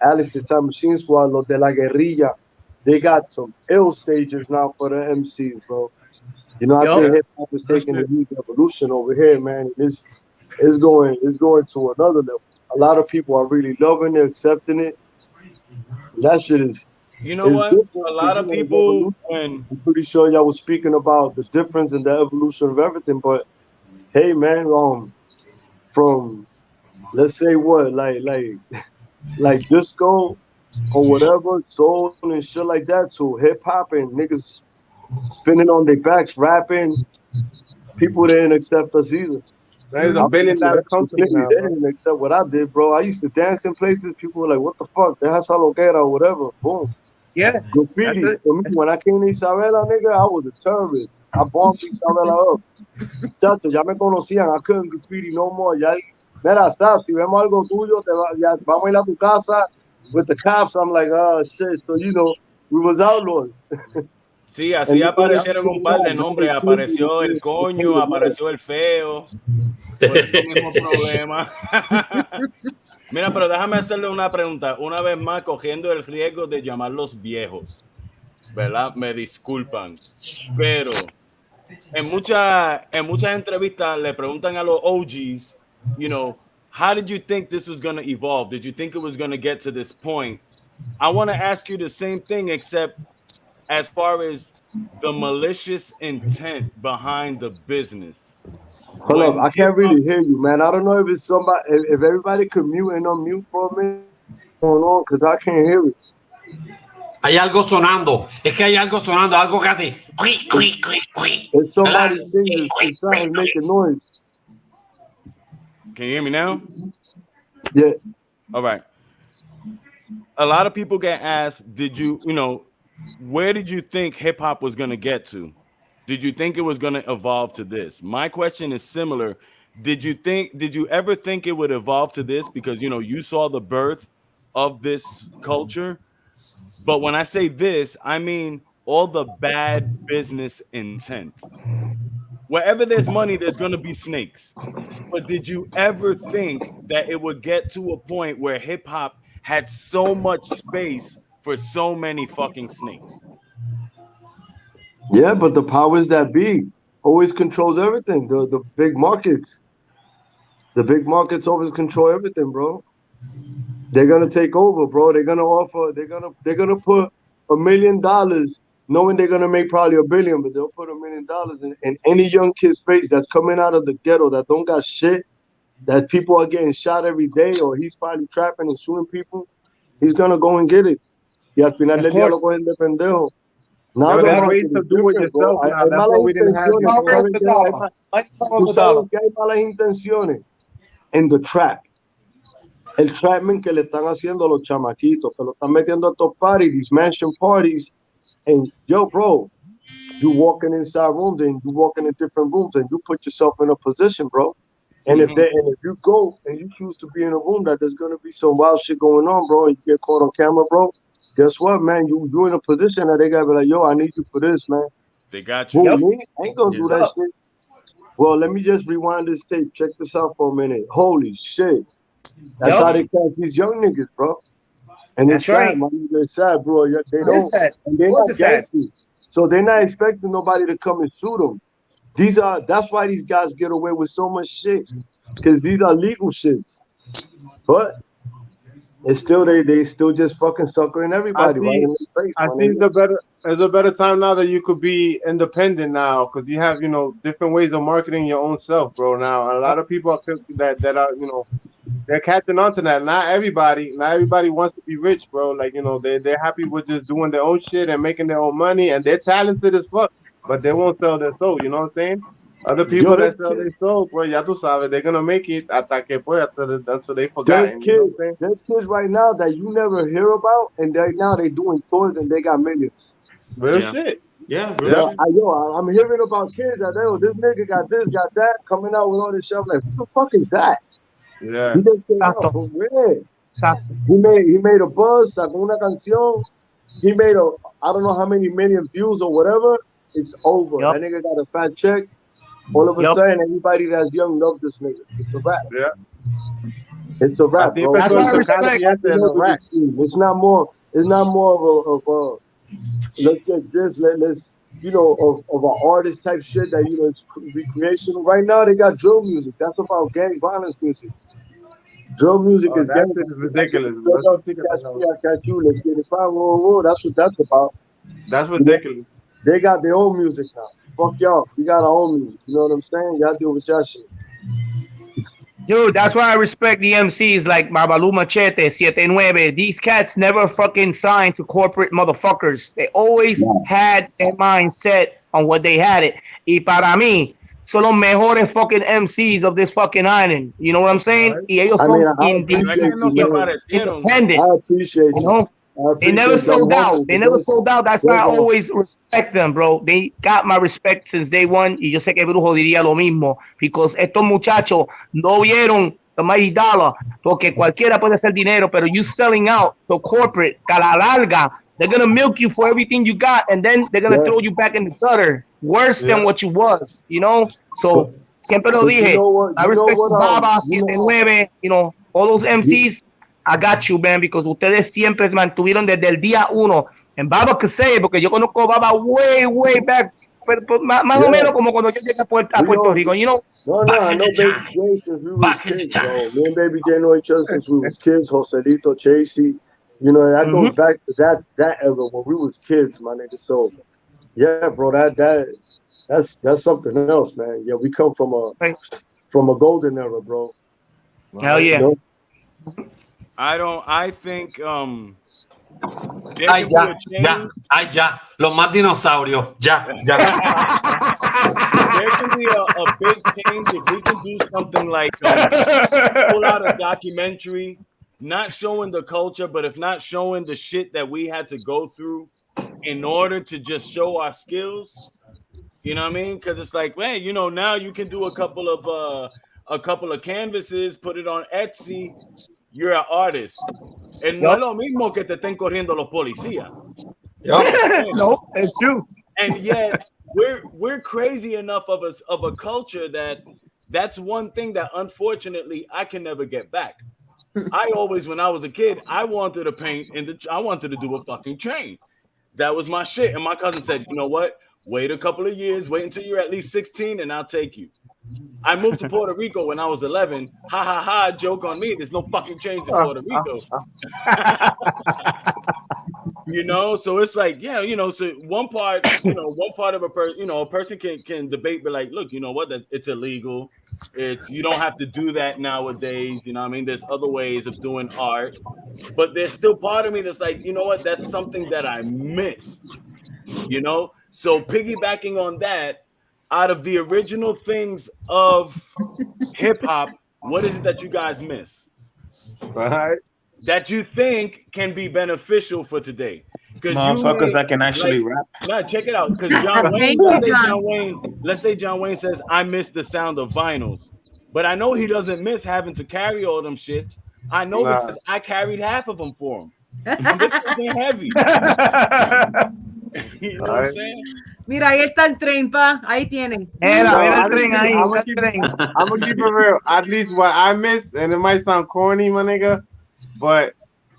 Alex, the Time Machine Squad, los de la guerrilla, they got some ill stages now for the MCs, bro. You know, I think hip hop is taking a huge evolution over here, man. It's going to another level. A lot of people are really loving it, accepting it. That shit is. You know what? A lot of people, when I'm pretty sure y'all was speaking about the difference in the evolution of everything, but hey, man, from let's say what, like disco or whatever, soul and shit like that, to hip hop and niggas spinning on their backs, rapping. People didn't accept us either. There's a billion-dollar company now, they didn't accept what I did, bro. I used to dance in places. People were like, "What the fuck? Deja esa loquera or whatever." Boom. Yeah. Graffiti. For me, when I came to Isabela, nigga, I was a terrorist. I bombed Isabela up. Chacho, ya me conocían. I couldn't graffiti no more. Ya, mira, Sab, si vemos algo tuyo, ya, vamos a ir a tu casa with the cops. I'm like, oh, shit. So, you know, we was outlaws. Sí, así aparecieron un par de nombres. Apareció el coño, apareció el feo. Por ese mismo problema. Mira, pero déjame hacerle una pregunta. Una vez más, cogiendo el riesgo de llamarlos viejos, ¿verdad? Me disculpan. Pero en muchas entrevistas le preguntan a los OGs, you know, how did you think this was going to evolve? Did you think it was going to get to this point? I want to ask you the same thing, except as far as the malicious intent behind the business. Hold up, I can't really hear you, man. I don't know if it's somebody, if everybody could mute and unmute for a minute, going on, because I can't hear it. Hay algo sonando, es que hay algo sonando, algo que hace. It's somebody's fingers inside making noise. Can you hear me now? Yeah. All right. A lot of people get asked, did you, you know, where did you think hip hop was going to get to? Did you think it was going to evolve to this? My question is similar. Did you ever think it would evolve to this? Because, you know, you saw the birth of this culture. But when I say this, I mean all the bad business intent. Wherever there's money, there's going to be snakes. But did you ever think that it would get to a point where hip hop had so much space for so many fucking snakes? Yeah, but the powers that be always controls everything. The big markets. The big markets always control everything, bro. They're gonna take over, bro. They're gonna offer. They're gonna put $1 million, knowing they're gonna make probably $1 billion, but they'll put $1 million in any young kid's face that's coming out of the ghetto that don't got shit. That people are getting shot every day, or he's finally trapping and shooting people. He's gonna go and get it. Y al final del día lo cogen de pendejo. Now Yo, the that market way is to do it different, bro. yourself now. Hay That's malas what we didn't have intenciones. before. Tú sabes que hay malas intenciones en the trap. El trapment que le están haciendo a los chamaquitos, que lo están metiendo a estos parties, these mansion parties. And yo, bro, you walking inside rooms and you walking in different rooms and you put yourself in a position, bro. And if you go and you choose to be in a room that there's gonna be some wild shit going on, bro, and you get caught on camera, bro, guess what, man? You in a position that they gotta be like, yo, I need you for this, man. They got you. Who, me? I ain't gonna do that shit. Well, let me just rewind this tape. Check this out for a minute. Holy shit. That's how they catch these young niggas, bro. And it's sad, man. It's sad, bro. They don't. And they're not gangsters. So they're not expecting nobody to come and sue them. That's why these guys get away with so much shit. Because these are legal shits. But it's still they still just fucking suckering everybody right in the face. I think it's a better time now that you could be independent now, because you have, you know, different ways of marketing your own self, bro. Now a lot of people are that are, you know, they're catching on to that. Not everybody wants to be rich, bro. Like, you know, they're happy with just doing their own shit and making their own money, and they're talented as fuck, but they won't sell their soul. You know what I'm saying? Other people that sell their soul, bro, ya tú sabes, they're gonna make it hasta que pues, until they forgot. There's kids right now that you never hear about, and right now they doing tours and they got millions. Real shit. Yeah, I'm hearing about kids that this nigga got this, got that, coming out with all this shit. I'm like, what the fuck is that? Yeah. He just came out from where? He made a buzz, sacó una canción. He made I don't know how many million views or whatever. It's over. That nigga got a fat check. All of a sudden, everybody that's young loves this nigga. It's a rap. Yeah. It's a rap, bro. It's not more. It's not more of a let's get this. Let's you know of an artist type shit that you know it's recreational. Right now, they got drill music. That's about gang violence music. Drill music is gang. Is ridiculous. Let's get it fine. Whoa. That's what that's about. That's ridiculous. They got their own music now. Fuck y'all. We got our own music. You know what I'm saying? Y'all deal with y'all shit. Dude, that's why I respect the MCs like Babalu Machete, 79. These cats never fucking signed to corporate motherfuckers. They always had their mind set on what they had it. Y para mí, son los mejores fucking MCs of this fucking island. You know what I'm saying? Y ellos son independent. I appreciate you know? They never sold out. That's why I always respect them, bro. They got my respect since day one. Y yo sé que Brujo diría lo mismo. Because estos muchachos no vieron the mighty dollar. Porque cualquiera puede hacer dinero, pero you selling out to corporate, a la larga, they're going to milk you for everything you got, and then they're going to throw you back in the gutter. Worse than what you was, you know? So, siempre lo dije. I respect Baba, 79, you know, all those MCs. I got you, man, because ustedes siempre mantuvieron desde el día uno. And Baba could say it, porque yo conozco a Baba way back, pero más o menos como cuando yo llegué a Puerto Rico, you know? No, I know Baby J since we was kids, bro. Me and Baby J know each other since we was kids. Joselito, Chasey, you know, that goes back to that era when we was kids, my nigga. So, yeah, bro, that's something else, man. Yeah, we come from a golden era, bro. Hell yeah. You know? I think ya, los más dinosaurios, ya. There can be a big change if we can do something like pull out a documentary, not showing the culture, but if not showing the shit that we had to go through in order to just show our skills. You know what I mean? Because it's like, man, you know, now you can do a couple of canvases, put it on Etsy. You're an artist. And no es lo mismo que te estén corriendo los policías. No, it's true. And yet we're crazy enough of a culture that's one thing that unfortunately I can never get back. I always, when I was a kid, I wanted to paint I wanted to do a fucking train. That was my shit. And my cousin said, you know what? Wait a couple of years, wait until you're at least 16 and I'll take you. I moved to Puerto Rico when I was 11. Ha ha ha, joke on me. There's no fucking trains in Puerto Rico. You know, so it's like, yeah, you know, so one part of a person, you know, a person can debate, but like, look, you know what, that it's illegal. You don't have to do that nowadays. You know what I mean? There's other ways of doing art, but there's still part of me that's like, you know what, that's something that I missed, you know? So piggybacking on that, out of the original things of hip hop, what is it that you guys miss? Right. That you think can be beneficial for today? Because motherfuckers that can actually rap. Nah, check it out. Because let's say John Wayne says, I miss the sound of vinyls. But I know he doesn't miss having to carry all them shits. I know because I carried half of them for him. And this is heavy. You know what I'm saying? Mira, ahí está el tren, pa. Ahí tienen. I'm gonna keep it real. At least what I miss, and it might sound corny, my nigga, but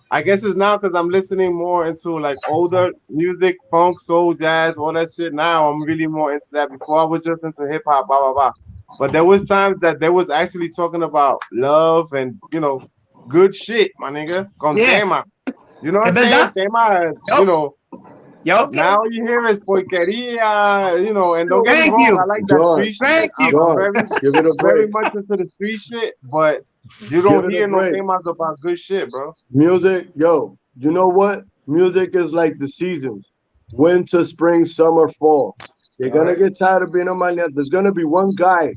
I guess it's now because I'm listening more into like older music, funk, soul, jazz, all that shit. Now I'm really more into that. Before I was just into hip hop, blah blah blah. But there was times that they was actually talking about love and, you know, good shit, my nigga. Con tema. You know what I'm saying? Tema, you know. Yep. Now you hear is porqueria, you know, and don't get me wrong, I like that street shit. I'm very much into the street shit, but you don't hear no temas about good shit, bro. Music, yo, you know what? Music is like the seasons. Winter, spring, summer, fall. You're gonna get tired of being on my net. There's gonna be one guy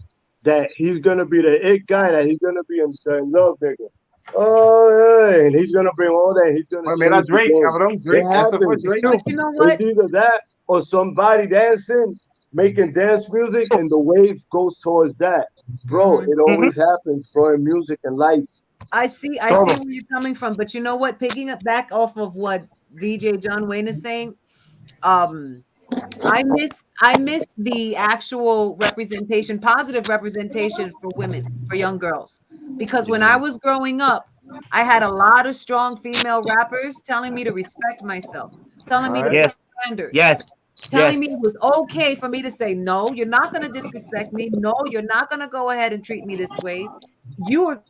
that he's gonna be the it guy that he's gonna be in love, nigga. Oh, yeah, and he's gonna bring all that. He's gonna. Man, that's Drake, cabrón. Drake, that's Drake. You know what? It's either that or somebody dancing, making dance music, and the wave goes towards that. Bro, it always happens, bro, in music and life. I see where you're coming from, but you know what? Picking up back off of what DJ John Wayne is saying, I miss the actual representation, positive representation for women, for young girls. Because when I was growing up, I had a lot of strong female rappers telling me to respect myself, telling me to put standards. Telling me it was okay for me to say, no, you're not going to disrespect me. No, you're not going to go ahead and treat me this way. You are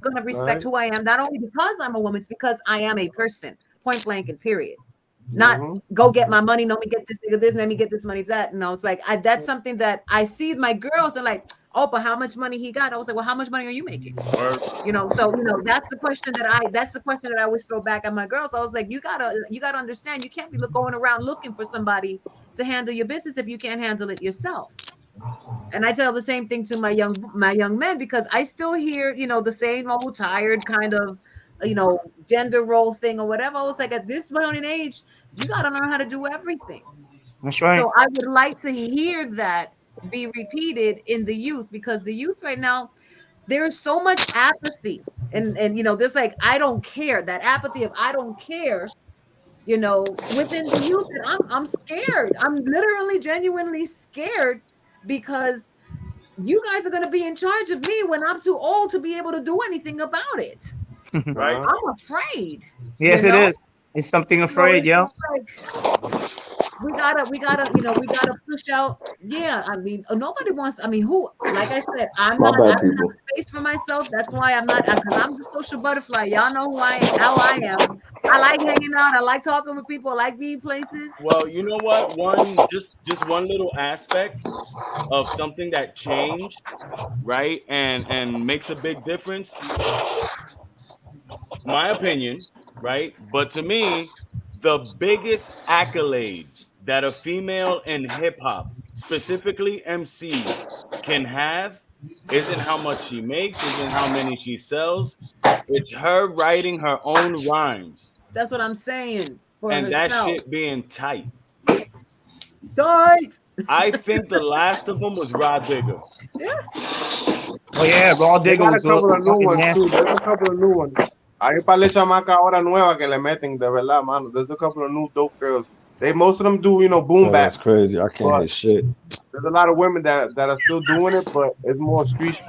going to respect who I am, not only because I'm a woman, it's because I am a person, point blank and period. Not go get my money, let me get this nigga this, let me get this money that. And I was like, that's something that I see my girls are like, oh, but how much money he got? I was like, well, how much money are you making? You know, so you know, that's the question that I always throw back at my girls. I was like, you gotta understand, you can't be going around looking for somebody to handle your business if you can't handle it yourself. And I tell the same thing to my young men, because I still hear, you know, the same old tired kind of, you know, gender role thing or whatever. I was like, at this point in age, you got to learn how to do everything. That's right. So I would like to hear that be repeated in the youth, because the youth right now, there is so much apathy, and you know, there's like, I don't care, that apathy of I don't care, you know, within the youth. And I'm scared. I'm literally genuinely scared, because you guys are going to be in charge of me when I'm too old to be able to do anything about it. Right. I'm afraid. Yes, it is. It's something afraid, you know, we gotta push out. Yeah, I mean, nobody wants. I mean, who? Like I said, I don't have space for myself. That's why I'm not. I'm the social butterfly. Y'all know how I am. I like hanging out. I like talking with people. I like being places. Well, you know what? Just one little aspect of something that changed, right, and makes a big difference. My opinion, right? But to me, the biggest accolade that a female in hip hop, specifically MC, can have isn't how much she makes, isn't how many she sells. It's her writing her own rhymes. That's what I'm saying. And that shit being tight. Tight. I think the last of them was Rod Digger. Oh yeah, Raw They Digger got a was couple of new fucking ones too. nasty. There's a couple of new ones. Hay un par de chamacas ahora nuevas que le meten de verdad, mano. There's a couple of new dope girls. Most of them do, boom Oh, bap. that's crazy. I can't But hear shit. there's a lot of women that are still doing it, but it's more street.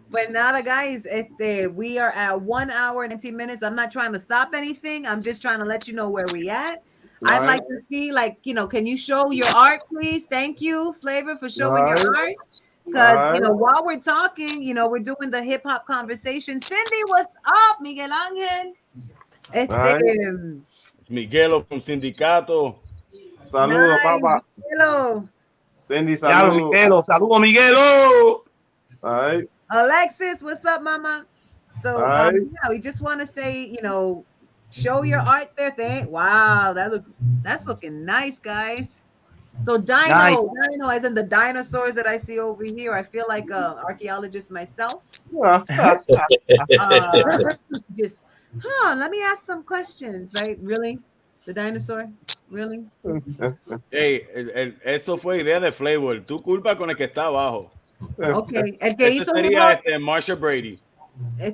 But nada, guys, we are at 1 hour and 19 minutes. I'm not trying to stop anything. I'm just trying to let you know where we at. I'd Right. like to see, can you show your art, please? Thank you, Flavor, for showing your art. Because, while we're talking, we're doing the hip hop conversation. Cindy, what's up? Miguel Ángel. Right. It's Miguelo from Sindicato. Saludos, Nice, papá. Miguelo. Cindy, Claro, saludos. Miguelo. Saludos, Miguelo. All right. Alexis, what's up, mama? So, Hi. we just want to say, show your art there. Wow, that's looking nice, guys. So Dino as in the dinosaurs that I see over here. I feel like an archaeologist myself. Let me ask some questions, right? Really? The dinosaur? Really? Hey, eso fue idea de Flavor. Tu culpa con el que está abajo. Okay. El que Ese hizo sería Marsha Brady. This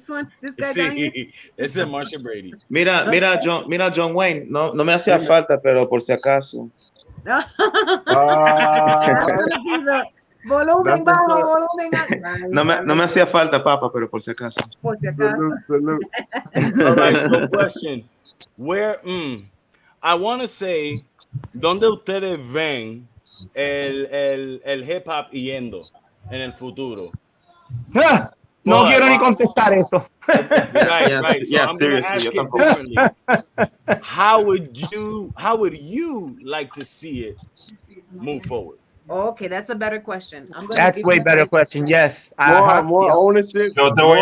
guy Sí, down here? ese es Marsha Brady. Mira, John Wayne, no me hacía falta, pero por si acaso. Volumen bajo, volumen alto. No me hacía falta, papá, pero por si acaso. Por si acaso. All right, so question. Where, I want to say, ¿dónde ustedes ven el hip hop yendo en el futuro? No quiero ni contestar eso. Right. So Yeah, I'm going to ask seriously, it differently. How would you like to see it move forward? Okay, that's a better question. That's way better question. Yes. More ownership. Yo te voy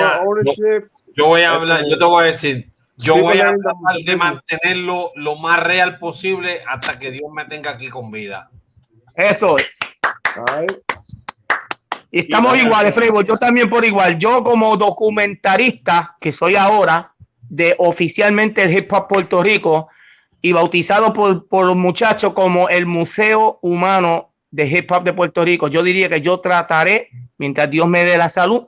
a hablar, yo te voy a decir, yo voy a tratar de mantenerlo lo más real posible hasta que Dios me tenga aquí con vida. Eso. Y estamos iguales, Flavor. Yo también por igual. Yo como documentarista que soy ahora de oficialmente el hip hop Puerto Rico y bautizado por los muchachos como el Museo Humano de Hip Hop de Puerto Rico, yo diría que yo trataré, mientras Dios me dé la salud,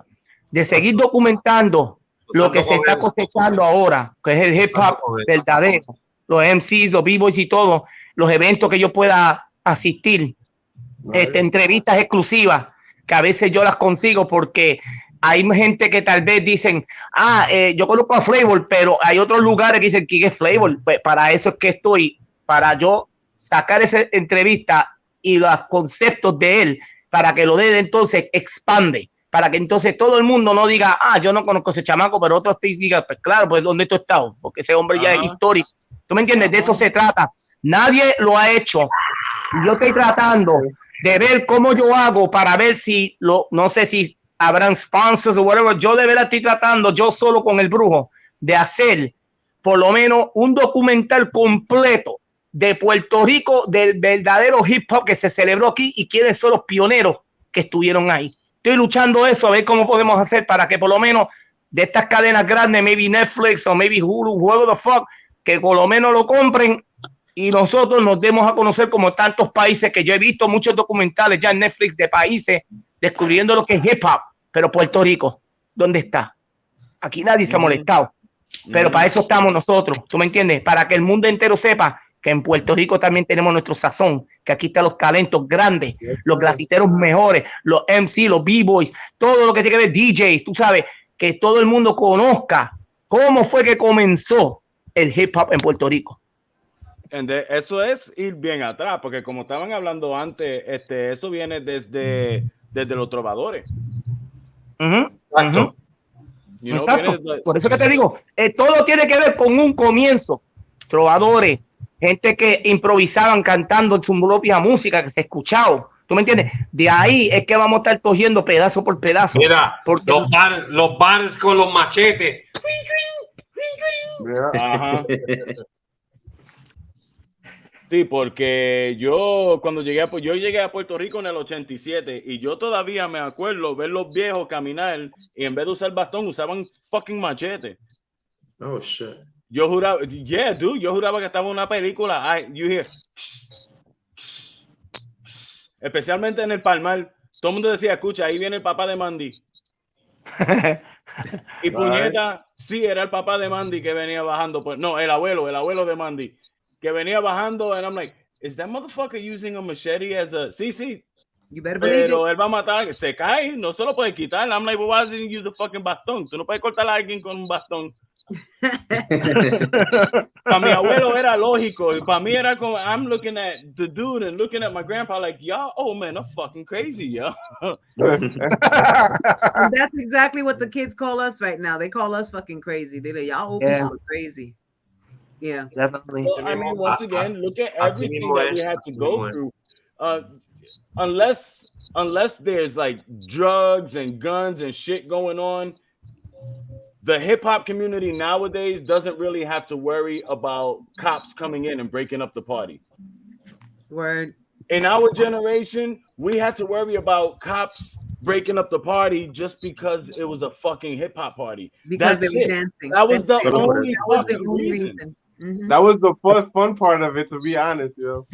de seguir documentando lo que se está cosechando ahora, que es el hip hop verdadero, los MCs, los B-Boys y todo, los eventos que yo pueda asistir, entrevistas exclusivas, que a veces yo las consigo porque hay gente que tal vez dicen, yo conozco a Flavor, pero hay otros lugares que dicen, ¿quién es Flavor? Pues para eso es que estoy, para yo sacar esa entrevista y los conceptos de él, para que lo de él entonces expande, para que entonces todo el mundo no diga, yo no conozco a ese chamaco, pero otros te digan, pues claro, pues ¿dónde tú estás? Porque ese hombre ya es histórico. ¿Tú me entiendes? De eso se trata. Nadie lo ha hecho. Yo estoy tratando de ver cómo yo hago para ver si, no sé si habrán sponsors o whatever, yo de verdad estoy tratando, yo solo con el brujo, de hacer por lo menos un documental completo de Puerto Rico, del verdadero hip hop que se celebró aquí y quiénes son los pioneros que estuvieron ahí. Estoy luchando eso, a ver cómo podemos hacer para que por lo menos de estas cadenas grandes, maybe Netflix o maybe Hulu, whoever the fuck, que por lo menos lo compren y nosotros nos demos a conocer como tantos países que yo he visto muchos documentales ya en Netflix de países descubriendo lo que es hip hop, pero Puerto Rico, ¿dónde está? Aquí nadie se ha molestado, pero para eso estamos nosotros, ¿tú me entiendes? Para que el mundo entero sepa que en Puerto Rico también tenemos nuestro sazón, que aquí están los talentos grandes, los grafiteros mejores, los MC, los B-Boys, todo lo que tiene que ver DJs, tú sabes, que todo el mundo conozca cómo fue que comenzó el hip hop en Puerto Rico. Eso es ir bien atrás, porque como estaban hablando antes, eso viene desde los trovadores. Exacto. Por eso que te digo, todo tiene que ver con un comienzo. Trovadores, gente que improvisaban cantando en su propia música que se escuchaba. ¿Tú me entiendes? De ahí es que vamos a estar cogiendo pedazo por pedazo. Mira, los bares con los machetes. Ajá. Sí, porque yo cuando llegué a Puerto Rico en el 87 y yo todavía me acuerdo ver los viejos caminar y en vez de usar bastón usaban fucking machete. Oh shit. Yo juraba, yeah, dude, yo juraba que estaba en una película. You hear, especialmente en el Palmar, todo el mundo decía, escucha, ahí viene el papá de Mandy. Y puñeta, sí, era el papá de Mandy que venía bajando. Pues, no, el abuelo de Mandy, que venía bajando. And I'm like, is that motherfucker using a machete as a... Sí. You better believe Pero it. él va a matar, se cae, no se lo puede quitar. I'm like, well, why didn't you use the fucking bastón? Tú no puedes cortar a alguien con un bastón. Para mi abuelo era lógico. Y para mí era como, I'm looking at the dude and looking at my grandpa like, y'all, oh man, I'm fucking crazy, yo. And that's exactly what the kids call us right now. They call us fucking crazy. They like, y'all old people are crazy. Yeah. Definitely. Well, I mean, once again, look at everything mismo that es, we had to así go mismo es. through. Unless there's like drugs and guns and shit going on, the hip hop community nowadays doesn't really have to worry about cops coming in and breaking up the party. Word. In our generation, we had to worry about cops breaking up the party just because it was a fucking hip hop party. Because That's they were it. dancing. That was the That only was the fucking only reason. Mm-hmm. That was the first fun part of it, to be honest, yo.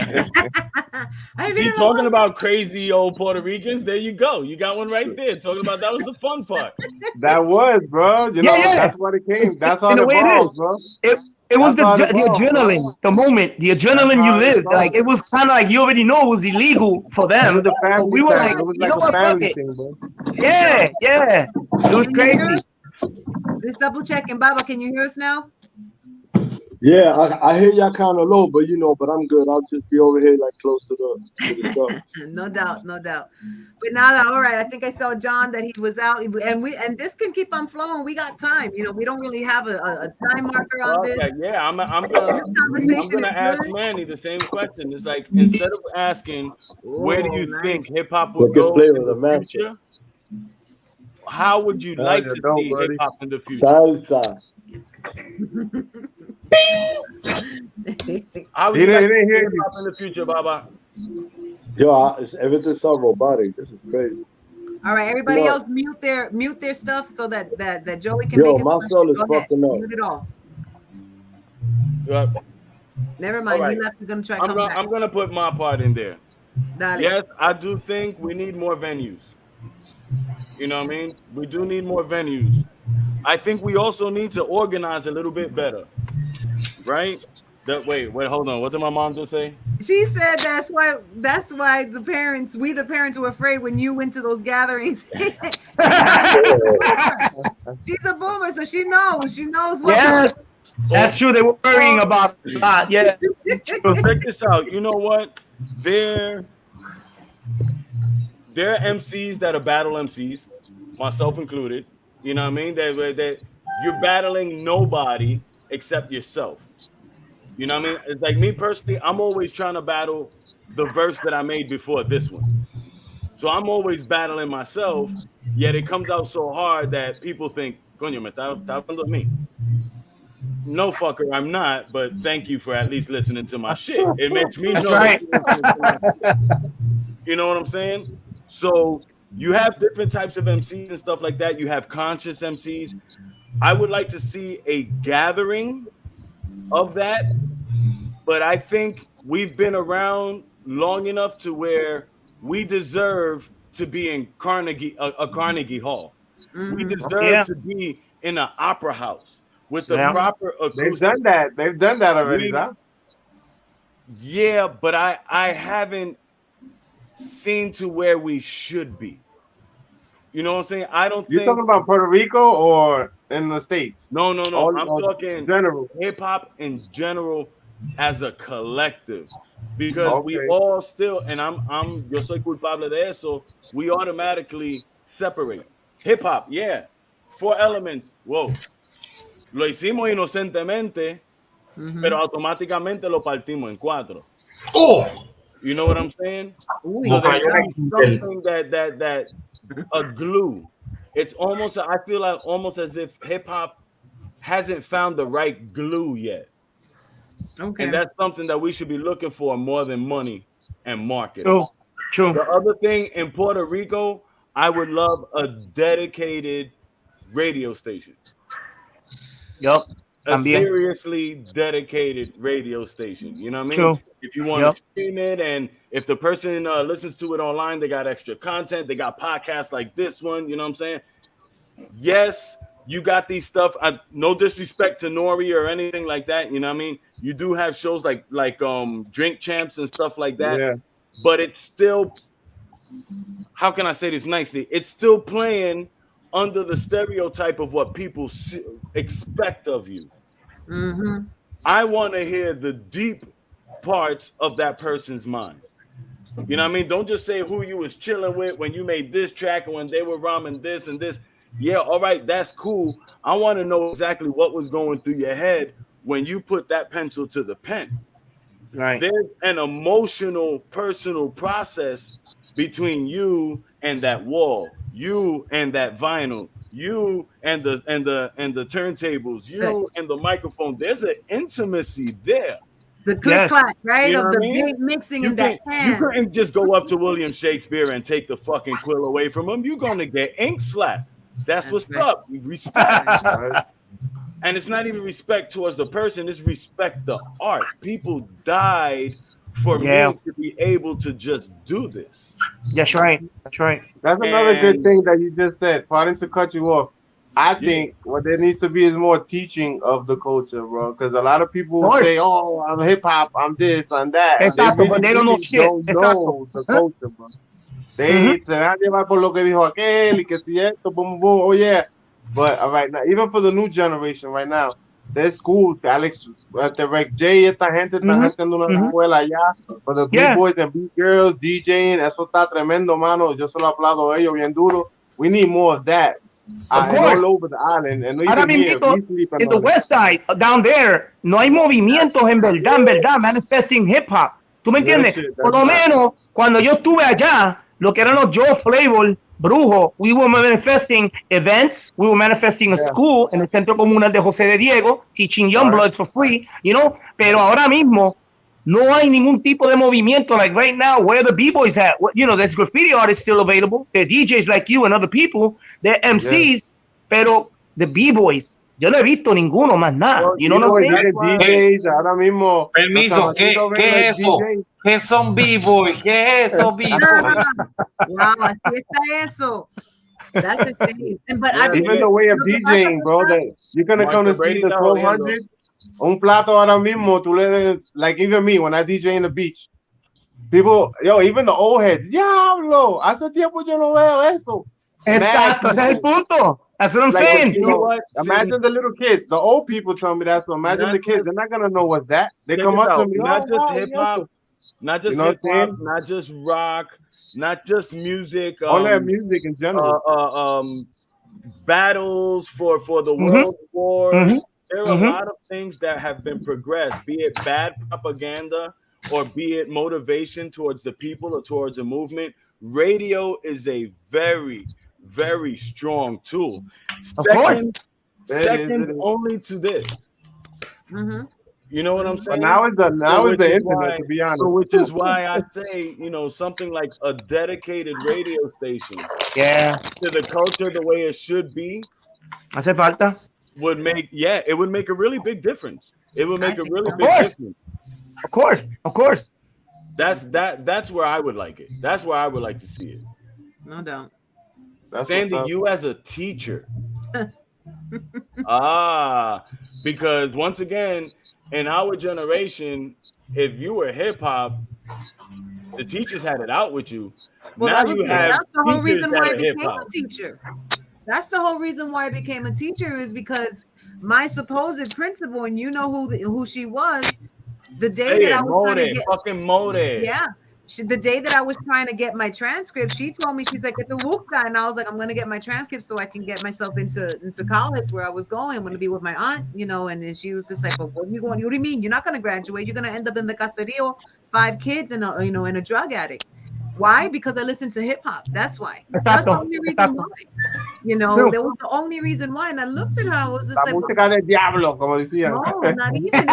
See, talking about crazy old Puerto Ricans, there you go. You got one right there. Talking about that was the fun part. That was, bro. You know, that's what it came. That's how In it the way evolved, bro. It was the That's how it evolved, adrenaline, the moment, the adrenaline you lived. Like it was kind of like you already know it was illegal for them. It was a family We were thing. like, It was you like know a what, fuck family it. thing, bro. Yeah. It was crazy. Just double checking. Baba, can you hear us now? Yeah, I hear y'all kind of low, but I'm good. I'll just be over here like close to the stuff. No doubt. But nada, all right. I think I saw John that he was out, and this can keep on flowing. We got time. You know, we don't really have a time marker on this. Okay, yeah, I'm This conversation gonna is ask good. Manny the same question. It's like instead of asking where do you nice. think hip hop will We can go play in with the the master. future, how would you like to don't see worry. hip hop in the future? Salsa. How would He you like to didn't see hear hip you. hop in the future, Baba? Yo, everything's so robotic. This is crazy. All right, everybody Yo. else mute their stuff so that Joey can Yo, make his my question. soul is Go ahead. fucking up. Mute it all. Yeah. Never mind. All He right. left. We're gonna try. I'm gonna put my part in there. Dale. Yes, I do think we need more venues. You know what I mean? We do need more venues. I think we also need to organize a little bit better, right? Wait, hold on. What did my mom just say? She said that's why the parents were afraid when you went to those gatherings. She's a boomer, so she knows what. Yes, that's true. They were worrying about that. Yeah. So check this out. You know what? There are MCs that are battle MCs, myself included. You know what I mean? That you're battling nobody except yourself. You know what I mean? It's like me personally, I'm always trying to battle the verse that I made before this one. So I'm always battling myself, yet it comes out so hard that people think, coño, me está hablando de mí. No, fucker, I'm not, but thank you for at least listening to my shit. It makes me That's know. right. You know what I'm saying? So you have different types of MCs and stuff like that. You have conscious MCs. I would like to see a gathering of that, but I think we've been around long enough to where we deserve to be in Carnegie Hall. We deserve to be in an opera house with the proper acoustic. They've done that already, huh? Yeah, but I haven't seen to where we should be. You know what I'm saying? I don't You're think talking about Puerto Rico or in the States? No. All I'm talking general. hip hop in general as a collective. Because we all still, and yo soy culpable de eso, we automatically separate. Hip hop, yeah. 4 elements. Whoa. Lo hicimos inocentemente, pero automáticamente lo partimos en 4. Oh. You know what I'm saying? So there's something that a glue. It's almost, I feel like almost as if hip hop hasn't found the right glue yet. Okay. And that's something that we should be looking for more than money and marketing. True. The other thing in Puerto Rico, I would love a dedicated radio station. Yep. a También. seriously dedicated radio station. You know what I mean? True. If you want to stream it, and if the person listens to it online, they got extra content. They got podcasts like this one. You know what I'm saying? Yes, you got these stuff. No disrespect to Nori or anything like that. You know what I mean? You do have shows like Drink Champs and stuff like that. Yeah. But it's still, how can I say this nicely? It's still playing under the stereotype of what people expect of you. Mm-hmm. I want to hear the deep parts of that person's mind. You know what I mean? Don't just say who you was chilling with when you made this track and when they were rhyming this and this. Yeah, all right, that's cool. I want to know exactly what was going through your head when you put that pencil to the pen. Right. There's an emotional, personal process between you and that wall, you and that vinyl, you and the turntables, you and the microphone. There's an intimacy there. The click clack, right? You know of the what I mean? big mixing You in that can't- You can. couldn't just go up to William Shakespeare and take the fucking quill away from him. You're gonna get ink slapped. That's what's up. Respect. And it's not even respect towards the person, it's respect the art. People died for me to be able to just do this. That's right. That's right. That's another good thing that you just said. Pardon to cut you off. I think what there needs to be is more teaching of the culture, bro. Because a lot of people will say, "Oh, I'm hip hop, I'm this, I'm that." Exacto, but they don't know shit. Don't know the culture, bro. They se van a llevar por lo que dijo aquel y que si esto, boom, boom. Oh yeah. But right now, even for the new generation, right now, there's schools. Alex, the Rec J, esta gente están haciendo una escuela allá for the B-boys and B-girls, DJing. Eso está tremendo, mano. Yo se lo aplaudo a ellos bien duro. We need more of that. All over the island. And Ahora mismo, in the west side, down there, no hay movimientos en verdad, manifesting hip hop. ¿Tú me entiendes? Por lo menos, cuando yo estuve allá, lo que eran los Joe Flavor, Brujo, we were manifesting events, we were manifesting a school en el Centro Comunal de José de Diego, teaching young bloods for free, you know, pero ahora mismo no hay ningún tipo de movimiento. Like right now, where the B-boys at? You know, there's graffiti artists still available. They're DJs like you and other people. They're MCs, pero the B-boys, yo no he visto ninguno más nada. You know what I'm saying? DJs, ahora mismo. Permiso, ¿qué es eso? ¿Qué son B-boys? ¿Qué es eso, B-boys? Wow, así está eso. That's the thing. But Even the way of DJing, bro, that you're gonna come to see the 1200. Un plato ahora mismo, tú le like even me when I DJ in the beach. People, even the old heads, diablo, hace tiempo yo no veo eso. Exacto, ese es el punto. That's what I'm saying. You know what? Imagine the little kids. The old people tell me that, so imagine the kids. They're not gonna know what's that. They come up to me, not just hip hop, not just hip hop, not just rock, not just music. All that music in general. Battles for the world wars. There are a lot of things that have been progressed, be it bad propaganda or be it motivation towards the people or towards a movement. Radio is a very, very strong tool. Second only to this. You know what I'm saying? But now it's the internet, to be honest. So which is why I say, something like a dedicated radio station. Yeah. To the culture the way it should be. Hace falta. It would make a really big difference. It would make a really big difference. Of course. That's where I would like it. That's where I would like to see it. No doubt. Sandy, you as a teacher. Because once again, in our generation, if you were hip hop, the teachers had it out with you. Well, now you have that's the whole reason why I hip became a teacher. That's the whole reason why I became a teacher, is because my supposed principal, and you know who she was, the day that I was trying to get fucking Mode. Yeah. The day that I was trying to get my transcript, she told me, she's like, "Get the whoop guy," and I was like, "I'm gonna get my transcript so I can get myself into college where I was going. I'm gonna be with my aunt, And then she was just like, "But what are you going? What do you mean? You're not gonna graduate? You're gonna end up in the caserío, 5 kids, and and a drug addict." Why? Because I listened to hip hop. That's why. That's the only reason why. That was the only reason why. And I looked at her, I was just La música del diablo, como decían. No, not even.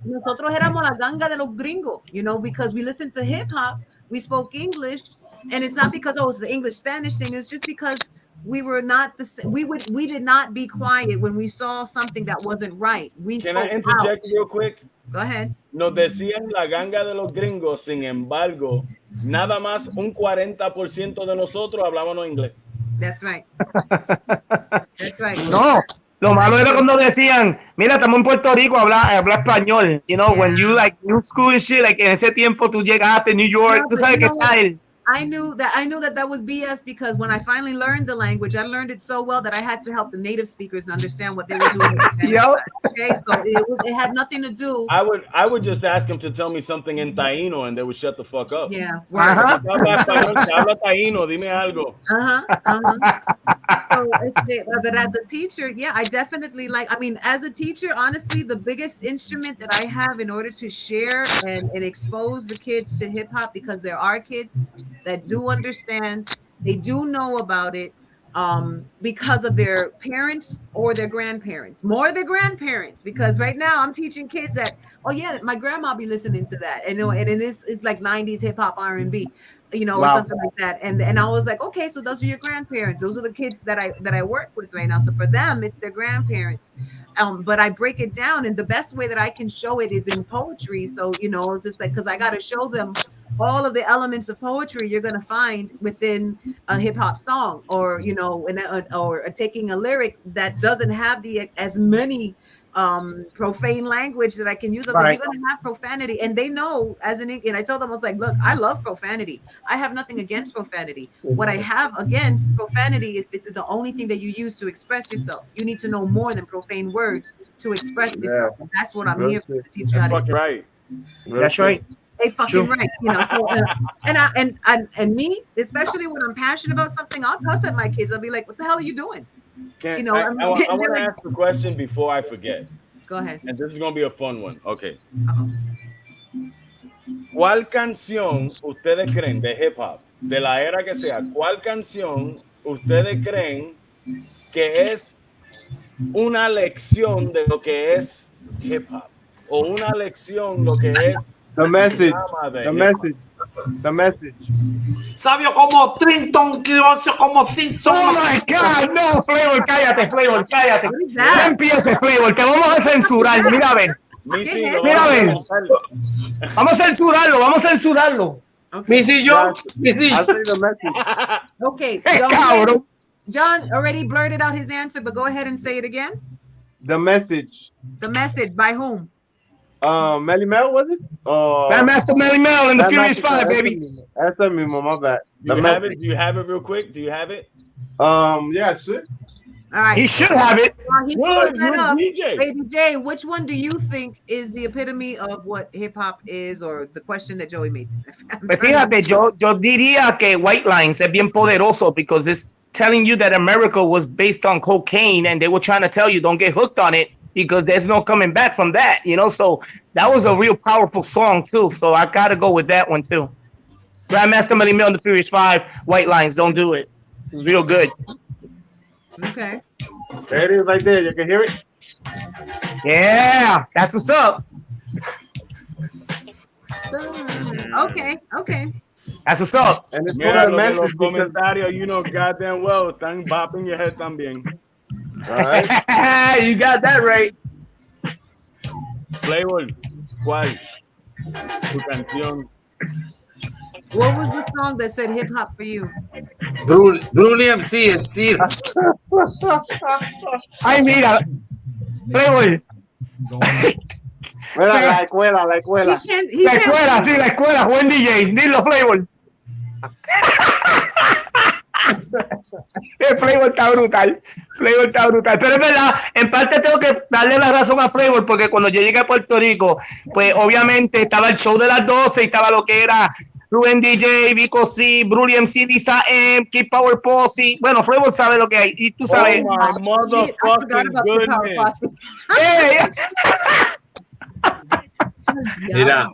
Nosotros éramos la ganga de los gringos, because we listened to hip hop, we spoke English, and it's not because it's the English Spanish thing. It's just because we were not we did not be quiet when we saw something that wasn't right. We Can I spoke interject out. real quick? Go ahead. Nos decían la ganga de los gringos, sin embargo, nada más un 40% de nosotros hablábamos inglés. That's right. That's right. No, lo malo era cuando decían, mira, estamos en Puerto Rico, habla español. You know, when you like new school and shit, like en ese tiempo tú llegaste a New York, No, tú sabes que está el... I knew that was BS because when I finally learned the language, I learned it so well that I had to help the native speakers understand what they were doing. Okay, so it had nothing to do. I would just ask them to tell me something in Taíno and they would shut the fuck up. Yeah. Habla Taíno, dime algo. So, but as a teacher, yeah, I definitely as a teacher, honestly, the biggest instrument that I have in order to share and expose the kids to hip hop, because there are kids that do understand, they do know about it, because of their parents or their grandparents, more their grandparents, because right now I'm teaching kids that, oh yeah, my grandma be listening to that, and it's like 90s hip hop R&B, or something like that, and I was like, okay, so those are your grandparents, those are the kids that I work with right now, so for them it's their grandparents, but I break it down, and the best way that I can show it is in poetry, so it's just like, because I got to show them all of the elements of poetry you're going to find within a hip hop song, or or taking a lyric that doesn't have as many profane language that I can use. I was like, you're going to have profanity, and they know and I told them, I was like, look, I love profanity. I have nothing against profanity. What I have against profanity is it's the only thing that you use to express yourself. You need to know more than profane words to express yourself. And that's what I'm here for, to teach you how to express. Right. That's right. They fucking right, So, and me, especially when I'm passionate about something, I'll cuss at my kids. I'll be like, "What the hell are you doing?" I want to ask a question before I forget. Go ahead. And this is going to be a fun one. Okay. ¿Cuál canción ustedes creen de hip hop, de la era que sea, cuál canción ustedes creen que es una lección de lo que es hip hop? O una lección lo que es The message. Sabio como Trinton, como Simpson. Oh my God, no, Flavor, cállate. No empieces, Flavor, te vamos a censurar. Mira a ver. Mira a ver. Vamos a censurarlo. Missy, I'll say the message. Okay. John already blurted out his answer, but go ahead and say it again. The message. The message by whom? Melly Mel, was it? Grandmaster Melly Mel and the Furious Five, baby. That's me, my bad. Do you have it real quick? Do you have it? Yeah, shit. All right. He should have it. DJ. Baby J, which one do you think is the epitome of what hip hop is, or the question that Joey made? Fíjate, yo diría que White Lines es bien poderoso because it's telling you that America was based on cocaine, and they were trying to tell you don't get hooked on it, because there's no coming back from that, So that was a real powerful song too. So I gotta go with that one too. Grandmaster Melly Mel and the Furious Five, White Lines, don't do it. It's real good. Okay. There it is right there. You can hear it? Yeah, that's what's up. Okay. That's what's up. And it's Mira, message los comentarios, goddamn well, están bopping your head también. all right. You got that right. Flavor, ¿cuál? Tu canción. What was the song that said hip hop for you? Druli MC, Steve. Ay, mira. Flavor. Mira, la escuela. La escuela, buen DJ. Dilo, Flavor. El Flavor está brutal. Pero es verdad, en parte tengo que darle la razón a Flavor, porque cuando yo llegué a Puerto Rico, pues obviamente estaba el show de las 12 y estaba lo que era Rubén DJ, Vico C, Bruli MC, Lisa M, Kid Power Posse. Bueno, Flavor sabe lo que hay. Y tú sabes. Oh my motherfucking goodness. Mira,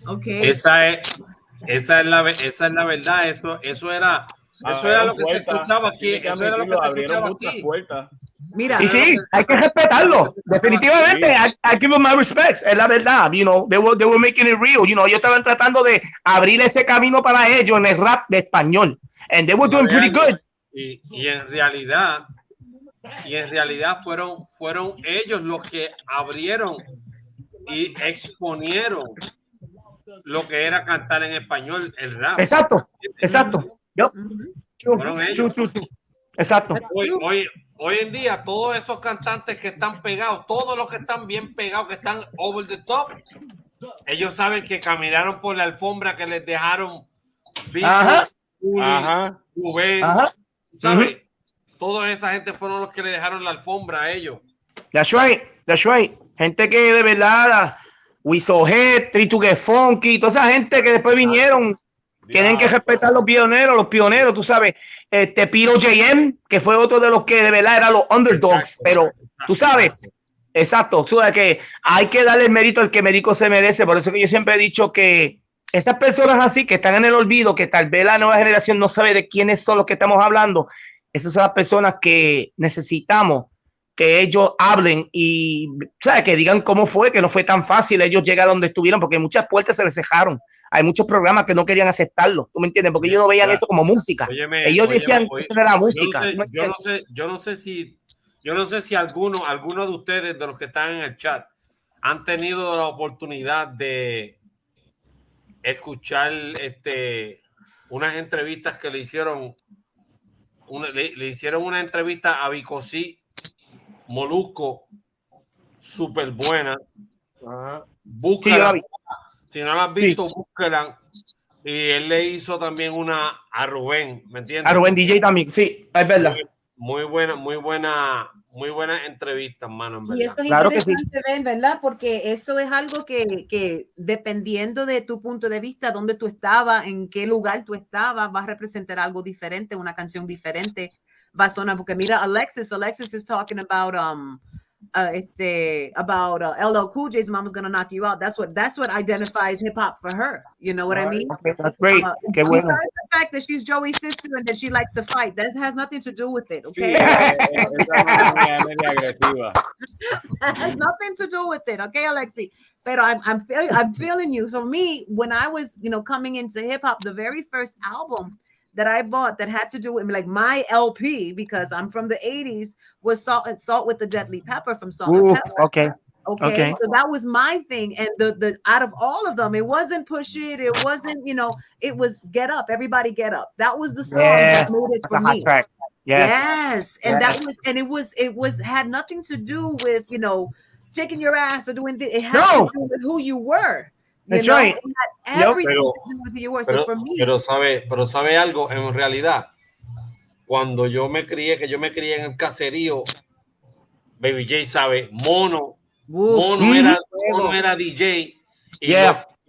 Okay. esa es la verdad. Eso era lo que se escuchaba aquí. Eso era lo que se escuchaba aquí. Mira. Sí, hay que respetarlo. Definitivamente, I give them my respects. Es la verdad, they were making it real. Ellos estaban tratando de abrir ese camino para ellos en el rap de español. And they were doing pretty good. Y en realidad fueron ellos los que abrieron y exponieron lo que era cantar en español, el rap. Exacto. Fueron ellos. Exacto. Hoy en día, todos esos cantantes que están pegados, todos los que están bien pegados, que están over the top, ellos saben que caminaron por la alfombra que les dejaron Vico, Rubén, ¿sabes? Toda esa gente fueron los que le dejaron la alfombra a ellos. That's right. Gente que de verdad, Wisohead, Three to Get Funky, toda esa gente que después vinieron, tienen que respetar los pioneros, tú sabes. Piro JM, que fue otro de los que de verdad eran los underdogs, pero tú sabes, exacto, tú sabes que hay que darle el mérito al que mérito se merece. Por eso que yo siempre he dicho que esas personas así que están en el olvido, que tal vez la nueva generación no sabe de quiénes son los que estamos hablando, esas son las personas que necesitamos que ellos hablen y ¿sabes? Que digan cómo fue, que no fue tan fácil ellos llegar a donde estuvieron, porque muchas puertas se les cejaron. Hay muchos programas que no querían aceptarlo, ¿tú me entiendes? Porque ellos no veían eso como música. Ellos decían que era música. Yo no sé si alguno de ustedes, de los que están en el chat, han tenido la oportunidad de escuchar unas entrevistas que le hicieron una entrevista a Vicosí Molusco, súper buena. Búscala. Si no la has visto, búsquela. Y él le hizo también una a Rubén, ¿me entiendes? A Rubén DJ también, sí, es verdad. Muy buena entrevista, hermano. Y eso es interesante, Ben, ¿verdad? Porque eso es algo que dependiendo de tu punto de vista, dónde tú estabas, en qué lugar tú estabas, va a representar algo diferente, una canción diferente va a sonar. Porque mira, Alexis is talking about LL Cool J's Mama's Gonna Knock You Out. That's what identifies hip hop for her. You know what I mean? Okay, that's great. Besides the fact that she's Joey's sister and that she likes to fight, that has nothing to do with it. Okay, has nothing to do with it. Okay, Alexi. But I'm feeling you. So me, when I was coming into hip hop, the very first album that I bought that had to do with like my LP, because I'm from the 80s, was Salt with the Deadly Pepper from Salt and Pepper. Okay. So that was my thing. And the out of all of them, it wasn't Push It, it wasn't, it was Get Up, Everybody Get Up. That was the song that made it for me. Track. Yes. And that was, and it was had nothing to do with, shaking your ass or doing it had to do with who you were. That's right. Pero sabe algo, en realidad, cuando yo me crié en el caserío, Baby J sabe, Mono era DJ y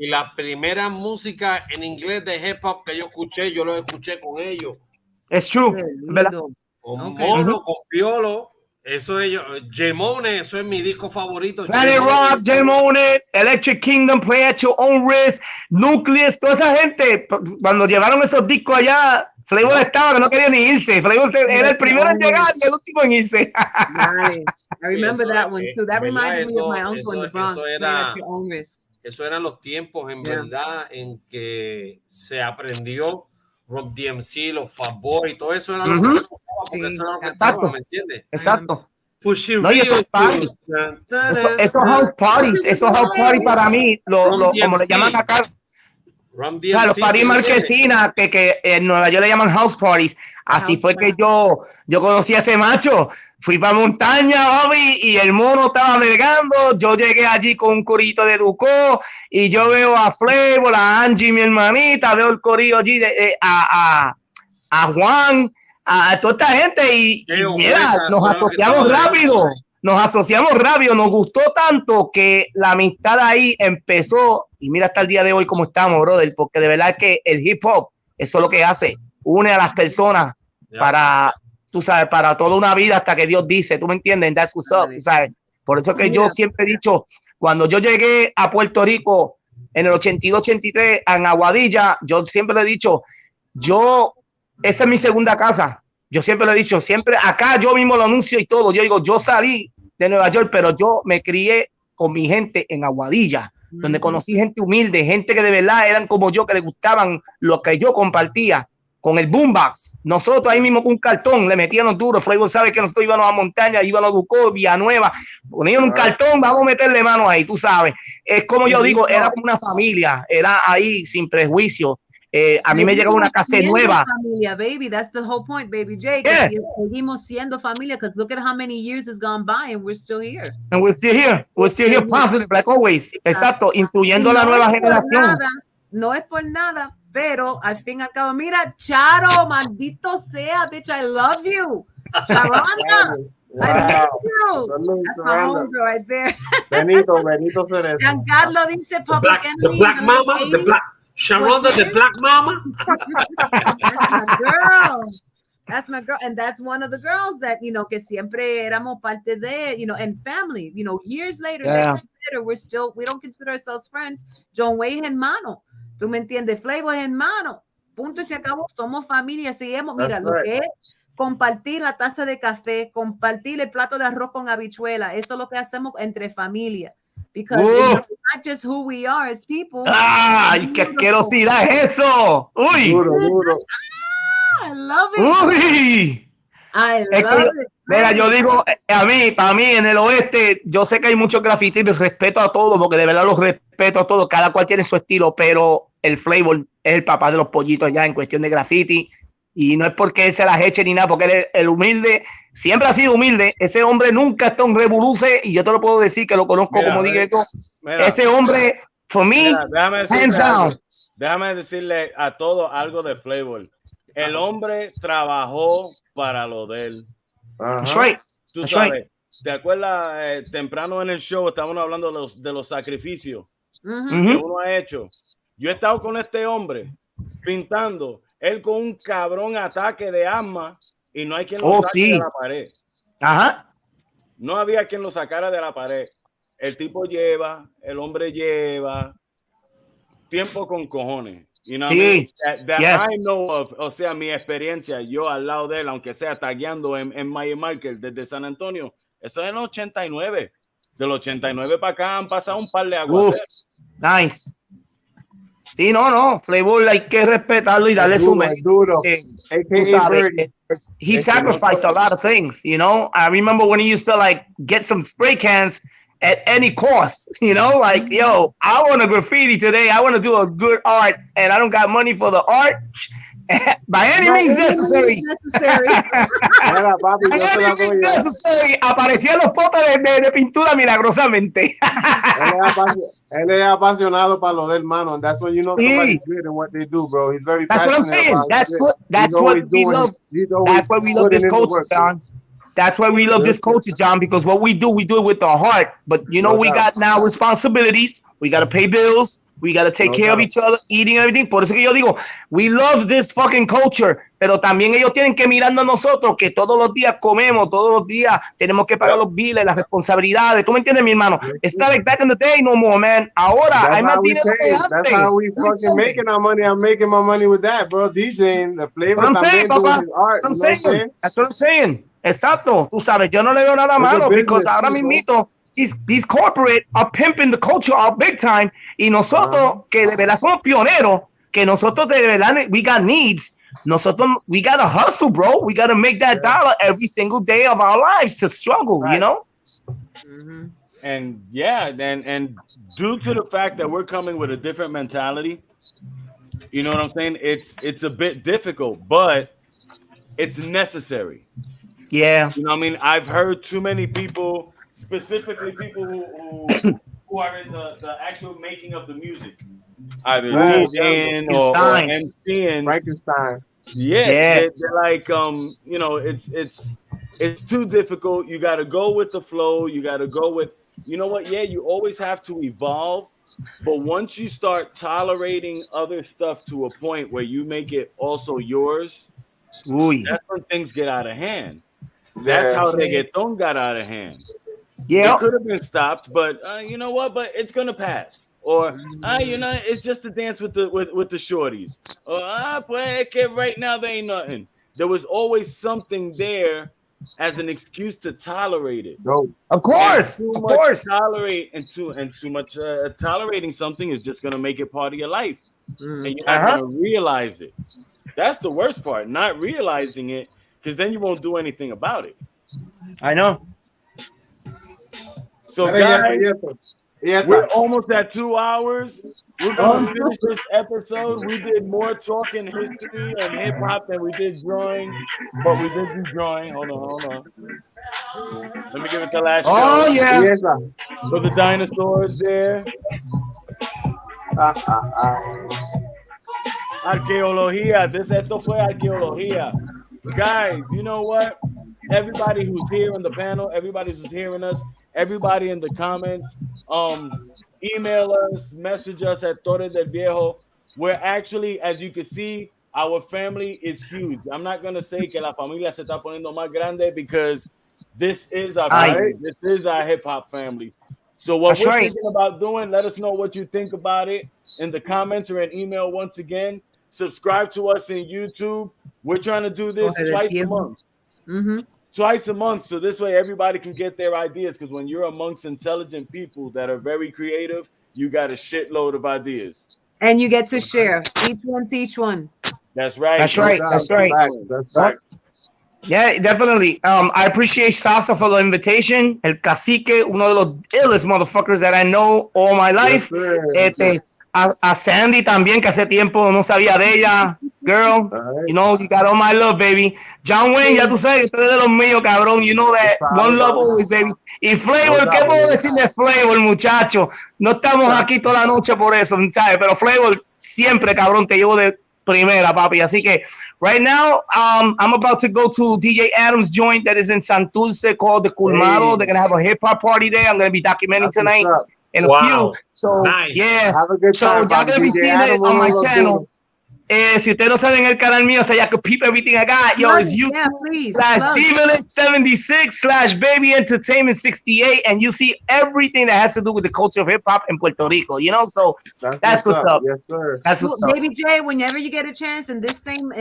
la primera música en inglés de hip hop que yo lo escuché con ellos. Es true. Con Mono, con Piolo. Eso ellos, J-Mone, eso es mi disco favorito. Rock, J-Mone, Electric Kingdom, Play at Your Own Risk, Nucleus, toda esa gente, cuando llevaron esos discos allá, Flavor estaba que no quería ni irse. Flavor era el primero en llegar y el último en irse. I remember that one too. That reminded me of my uncle in the Bronx. Eso eran los tiempos, en verdad, en que se aprendió Rob DMC, los Fat Boy, todo eso era lo que se escuchaba, porque eso era lo que estaba, ¿me entiendes? Exacto. Esos house parties para mí, como le llaman acá, los parties marquesinas, que en Nueva York le llaman house parties. Así fue que yo conocí a ese macho. Fui para montaña, Bobby, y el mono estaba mergando. Yo llegué allí con un corito de Ducó y yo veo a Flavor, a Angie, mi hermanita, veo el corillo allí a Juan, a toda esta gente y mira, nos asociamos rápido, nos gustó tanto que la amistad ahí empezó y mira hasta el día de hoy cómo estamos, brother, porque de verdad que el hip hop, eso es lo que hace, une a las personas para, tú sabes, para toda una vida hasta que Dios dice, tú me entiendes, that's what's up, tú sabes. Por eso que yo siempre he dicho, cuando yo llegué a Puerto Rico en el 82-83 en Aguadilla, yo siempre le he dicho, esa es mi segunda casa. Yo siempre lo he dicho, siempre acá yo mismo lo anuncio y todo. Yo digo, yo salí de Nueva York, pero yo me crié con mi gente en Aguadilla, donde conocí gente humilde, gente que de verdad eran como yo, que les gustaban lo que yo compartía. con el boombox. Nosotros ahí mismo con un cartón le metíamos duro. Flavor sabe que nosotros íbamos a montaña, íbamos a Ducó, Villanueva, ponían un cartón, vamos a meterle mano ahí, tú sabes. Es como yo digo, era como una familia, era ahí sin prejuicio. A mí me llegaba una casa nueva. Familia, baby, that's the whole point, baby J. Yeah. Seguimos siendo familia, because look at how many years has gone by and we're still here. And we're still here. We're still here, positive, like always. Exacto, incluyendo la nueva generación. No es por nada, pero al fin y al cabo, mira, Charo, maldito sea, bitch, I love you. Charonda, I miss you. That's my homegirl right there. Benito Cerezo. Giancarlo dice public the black mama, the black Sharonda, the black mama. That's my girl. That's my girl. And that's one of the girls that, you know, que siempre éramos parte de, you know, and family, you know, years later, we don't consider ourselves friends. John Wayne hermano. ¿Tú me entiendes? Flavor hermano. Punto y se acabó. Somos familia. Seguimos. Mira, lo que es compartir la taza de café, compartir el plato de arroz con habichuela. Eso es lo que hacemos entre familia. Because it's not just who we are as people. ¡Ay, qué asquerosidad es eso! ¡Uy! Duro. I love it. ¡Uy! I love it. Mira, yo digo, para mí en el oeste, yo sé que hay muchos grafitis y respeto a todos, porque de verdad los respeto a todos, cada cual tiene su estilo, pero el Flavor es el papá de los pollitos ya en cuestión de graffiti, y no es porque él se las eche ni nada, porque él es el humilde, siempre ha sido humilde, ese hombre nunca está en revoluce, y yo te lo puedo decir que lo conozco, como dije yo, ese hombre, for me, hands down. Déjame decirle a todos algo de Flavor. El hombre trabajó para lo de él. That's right. Tú sabes, ¿te acuerdas? Temprano en el show estábamos hablando de los sacrificios que uno ha hecho. Yo he estado con este hombre pintando, él con un cabrón ataque de asma y no hay quien lo saque de la pared. No había quien lo sacara de la pared. El el hombre lleva tiempo con cojones. You know that I know of, o sea, mi experiencia, yo al lado de él, aunque sea tagueando en My Market desde San Antonio, eso es en el 89. Del 89 para acá han pasado un par de aguas. Nice. Sí, no, Flavor hay que respetarlo y darle su mérito. He sacrificed a lot of things, you know. I remember when he used to like get some spray cans at any cost, you know, like, yo, I want a graffiti today. I want to do a good art and I don't got money for the art. By any means necessary. Aparecían los potes de pintura milagrosamente. Él es apasionado para lo del mano, and that's when you know somebody's good in what they do, bro. He's very passionate. That's what I'm saying. That's what we love. That's why we love this culture, John. That's why we love this culture, John, because what we do it with our heart. But you know, we got now responsibilities. We got to pay bills. We got to take care of each other, eating everything. Por eso que yo digo, we love this fucking culture. Pero también ellos tienen que mirarnos a nosotros, que todos los días comemos, todos los días tenemos que pagar los biles, las responsabilidades. ¿Tú me entiendes, mi hermano? It's not like back in the day no more, man. Ahora hay más dinero que antes. That's how we fucking making our money. I'm making my money with that, bro. DJing, the flavor. I'm saying, papá. That's what I'm saying. Exacto. Tú sabes, yo no le veo nada malo, because ahora mismito, these corporate are pimping the culture out big time, y nosotros que de verdad somos pioneros, que nosotros de verdad we got needs, nosotros we gotta hustle, bro. We gotta make that dollar every single day of our lives to struggle, you know. And and due to the fact that we're coming with a different mentality, you know what I'm saying, it's a bit difficult, but it's necessary. Yeah, you know what I mean, I've heard too many people, specifically people who are in the actual making of the music, either DJing or MCing. Frankenstein. They're like, you know, it's too difficult. You got to go with the flow. You got to go with, you know what? Yeah, you always have to evolve. But once you start tolerating other stuff to a point where you make it also yours, that's when things get out of hand. That's how reggaeton got out of hand. Yeah, it could have been stopped, but you know what? But it's gonna pass. Or you know, it's just a dance with the shorties. Or pues que right now there ain't nothing. There was always something there as an excuse to tolerate it. No. Of course, Too of much course. tolerate and too much tolerating something is just gonna make it part of your life, and you're not Uh-huh. gonna realize it. That's the worst part, not realizing it, because then you won't do anything about it. I know. So, guys, we're almost at 2 hours. We're gonna finish this episode. We did more talking history and hip hop than we did drawing, but we did do drawing. Hold on. Let me give it the last show. Oh yeah. So the dinosaurs there. Arqueología. Esto fue arqueología. Guys, you know what? Everybody who's here on the panel, everybody who's hearing us, everybody in the comments, email us, message us at Torres del Viejo. We're actually, as you can see, our family is huge. I'm not going to say que la familia se está poniendo más grande because this is our family. This is our hip-hop family. So what we're thinking about doing, let us know what you think about it in the comments or an email once again. Subscribe to us in YouTube. We're trying to do this twice a month. Twice a month, so this way everybody can get their ideas, because when you're amongst intelligent people that are very creative, you got a shitload of ideas. And you get to share. Each one teach one. That's right. That's right. That's right. That's right. Yeah, definitely. I appreciate Sasa for the invitation. El Cacique, uno de los illest motherfuckers that I know all my life. A Sandy también, que hace tiempo no sabía de ella. Girl, you know, you got all my love, baby. John Wayne, ya tú sabes, tú eres de los míos, cabrón. You know that. One love always, baby. Y Flavor, ¿qué puedo decir de Flavor, muchacho? No estamos aquí toda la noche por eso, ¿sabes? Pero Flavor, siempre, cabrón, te llevo de primera, papi. Así que, right now, I'm about to go to DJ Adams' joint that is in Santurce called The Colmado. They're going to have a hip-hop party there. I'm going to be documenting tonight in a few. So, yeah. Have a good time, so, y'all going to be seeing it on my channel. Si ustedes no saben el canal mío, so y'all can peep everything I got. Yo, it's YouTube/G76/Baby Entertainment 68, and you see everything that has to do with the culture of hip hop in Puerto Rico. You know, so that's what's up. Yes, sir. That's what's up. Baby J, whenever you get a chance in this same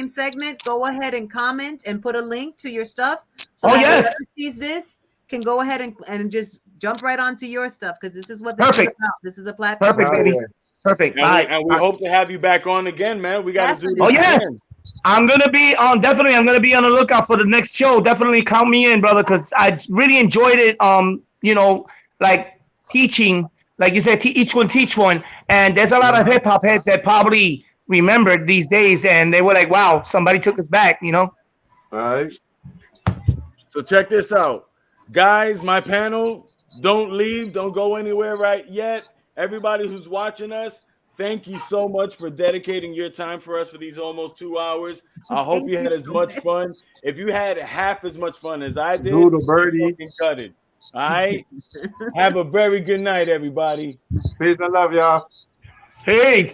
segment, go ahead and comment and put a link to your stuff. So whoever sees this can go ahead and just jump right onto your stuff, because this is what this is about. This is a platform. Perfect, baby. Perfect. And we hope to have you back on again, man. We got to do this again. I'm gonna be on. Definitely, I'm gonna be on the lookout for the next show. Definitely count me in, brother, because I really enjoyed it. You know, like teaching, like you said, each one teach one. And there's a lot of hip hop heads that probably remembered these days, and they were like, "Wow, somebody took us back." You know. All right. So check this out. Guys, my panel, don't leave. Don't go anywhere right yet. Everybody who's watching us, thank you so much for dedicating your time for us for these almost 2 hours. I hope you had as much fun. If you had half as much fun as I did, cut it. All right? Have a very good night, everybody. Peace and love, y'all. Peace.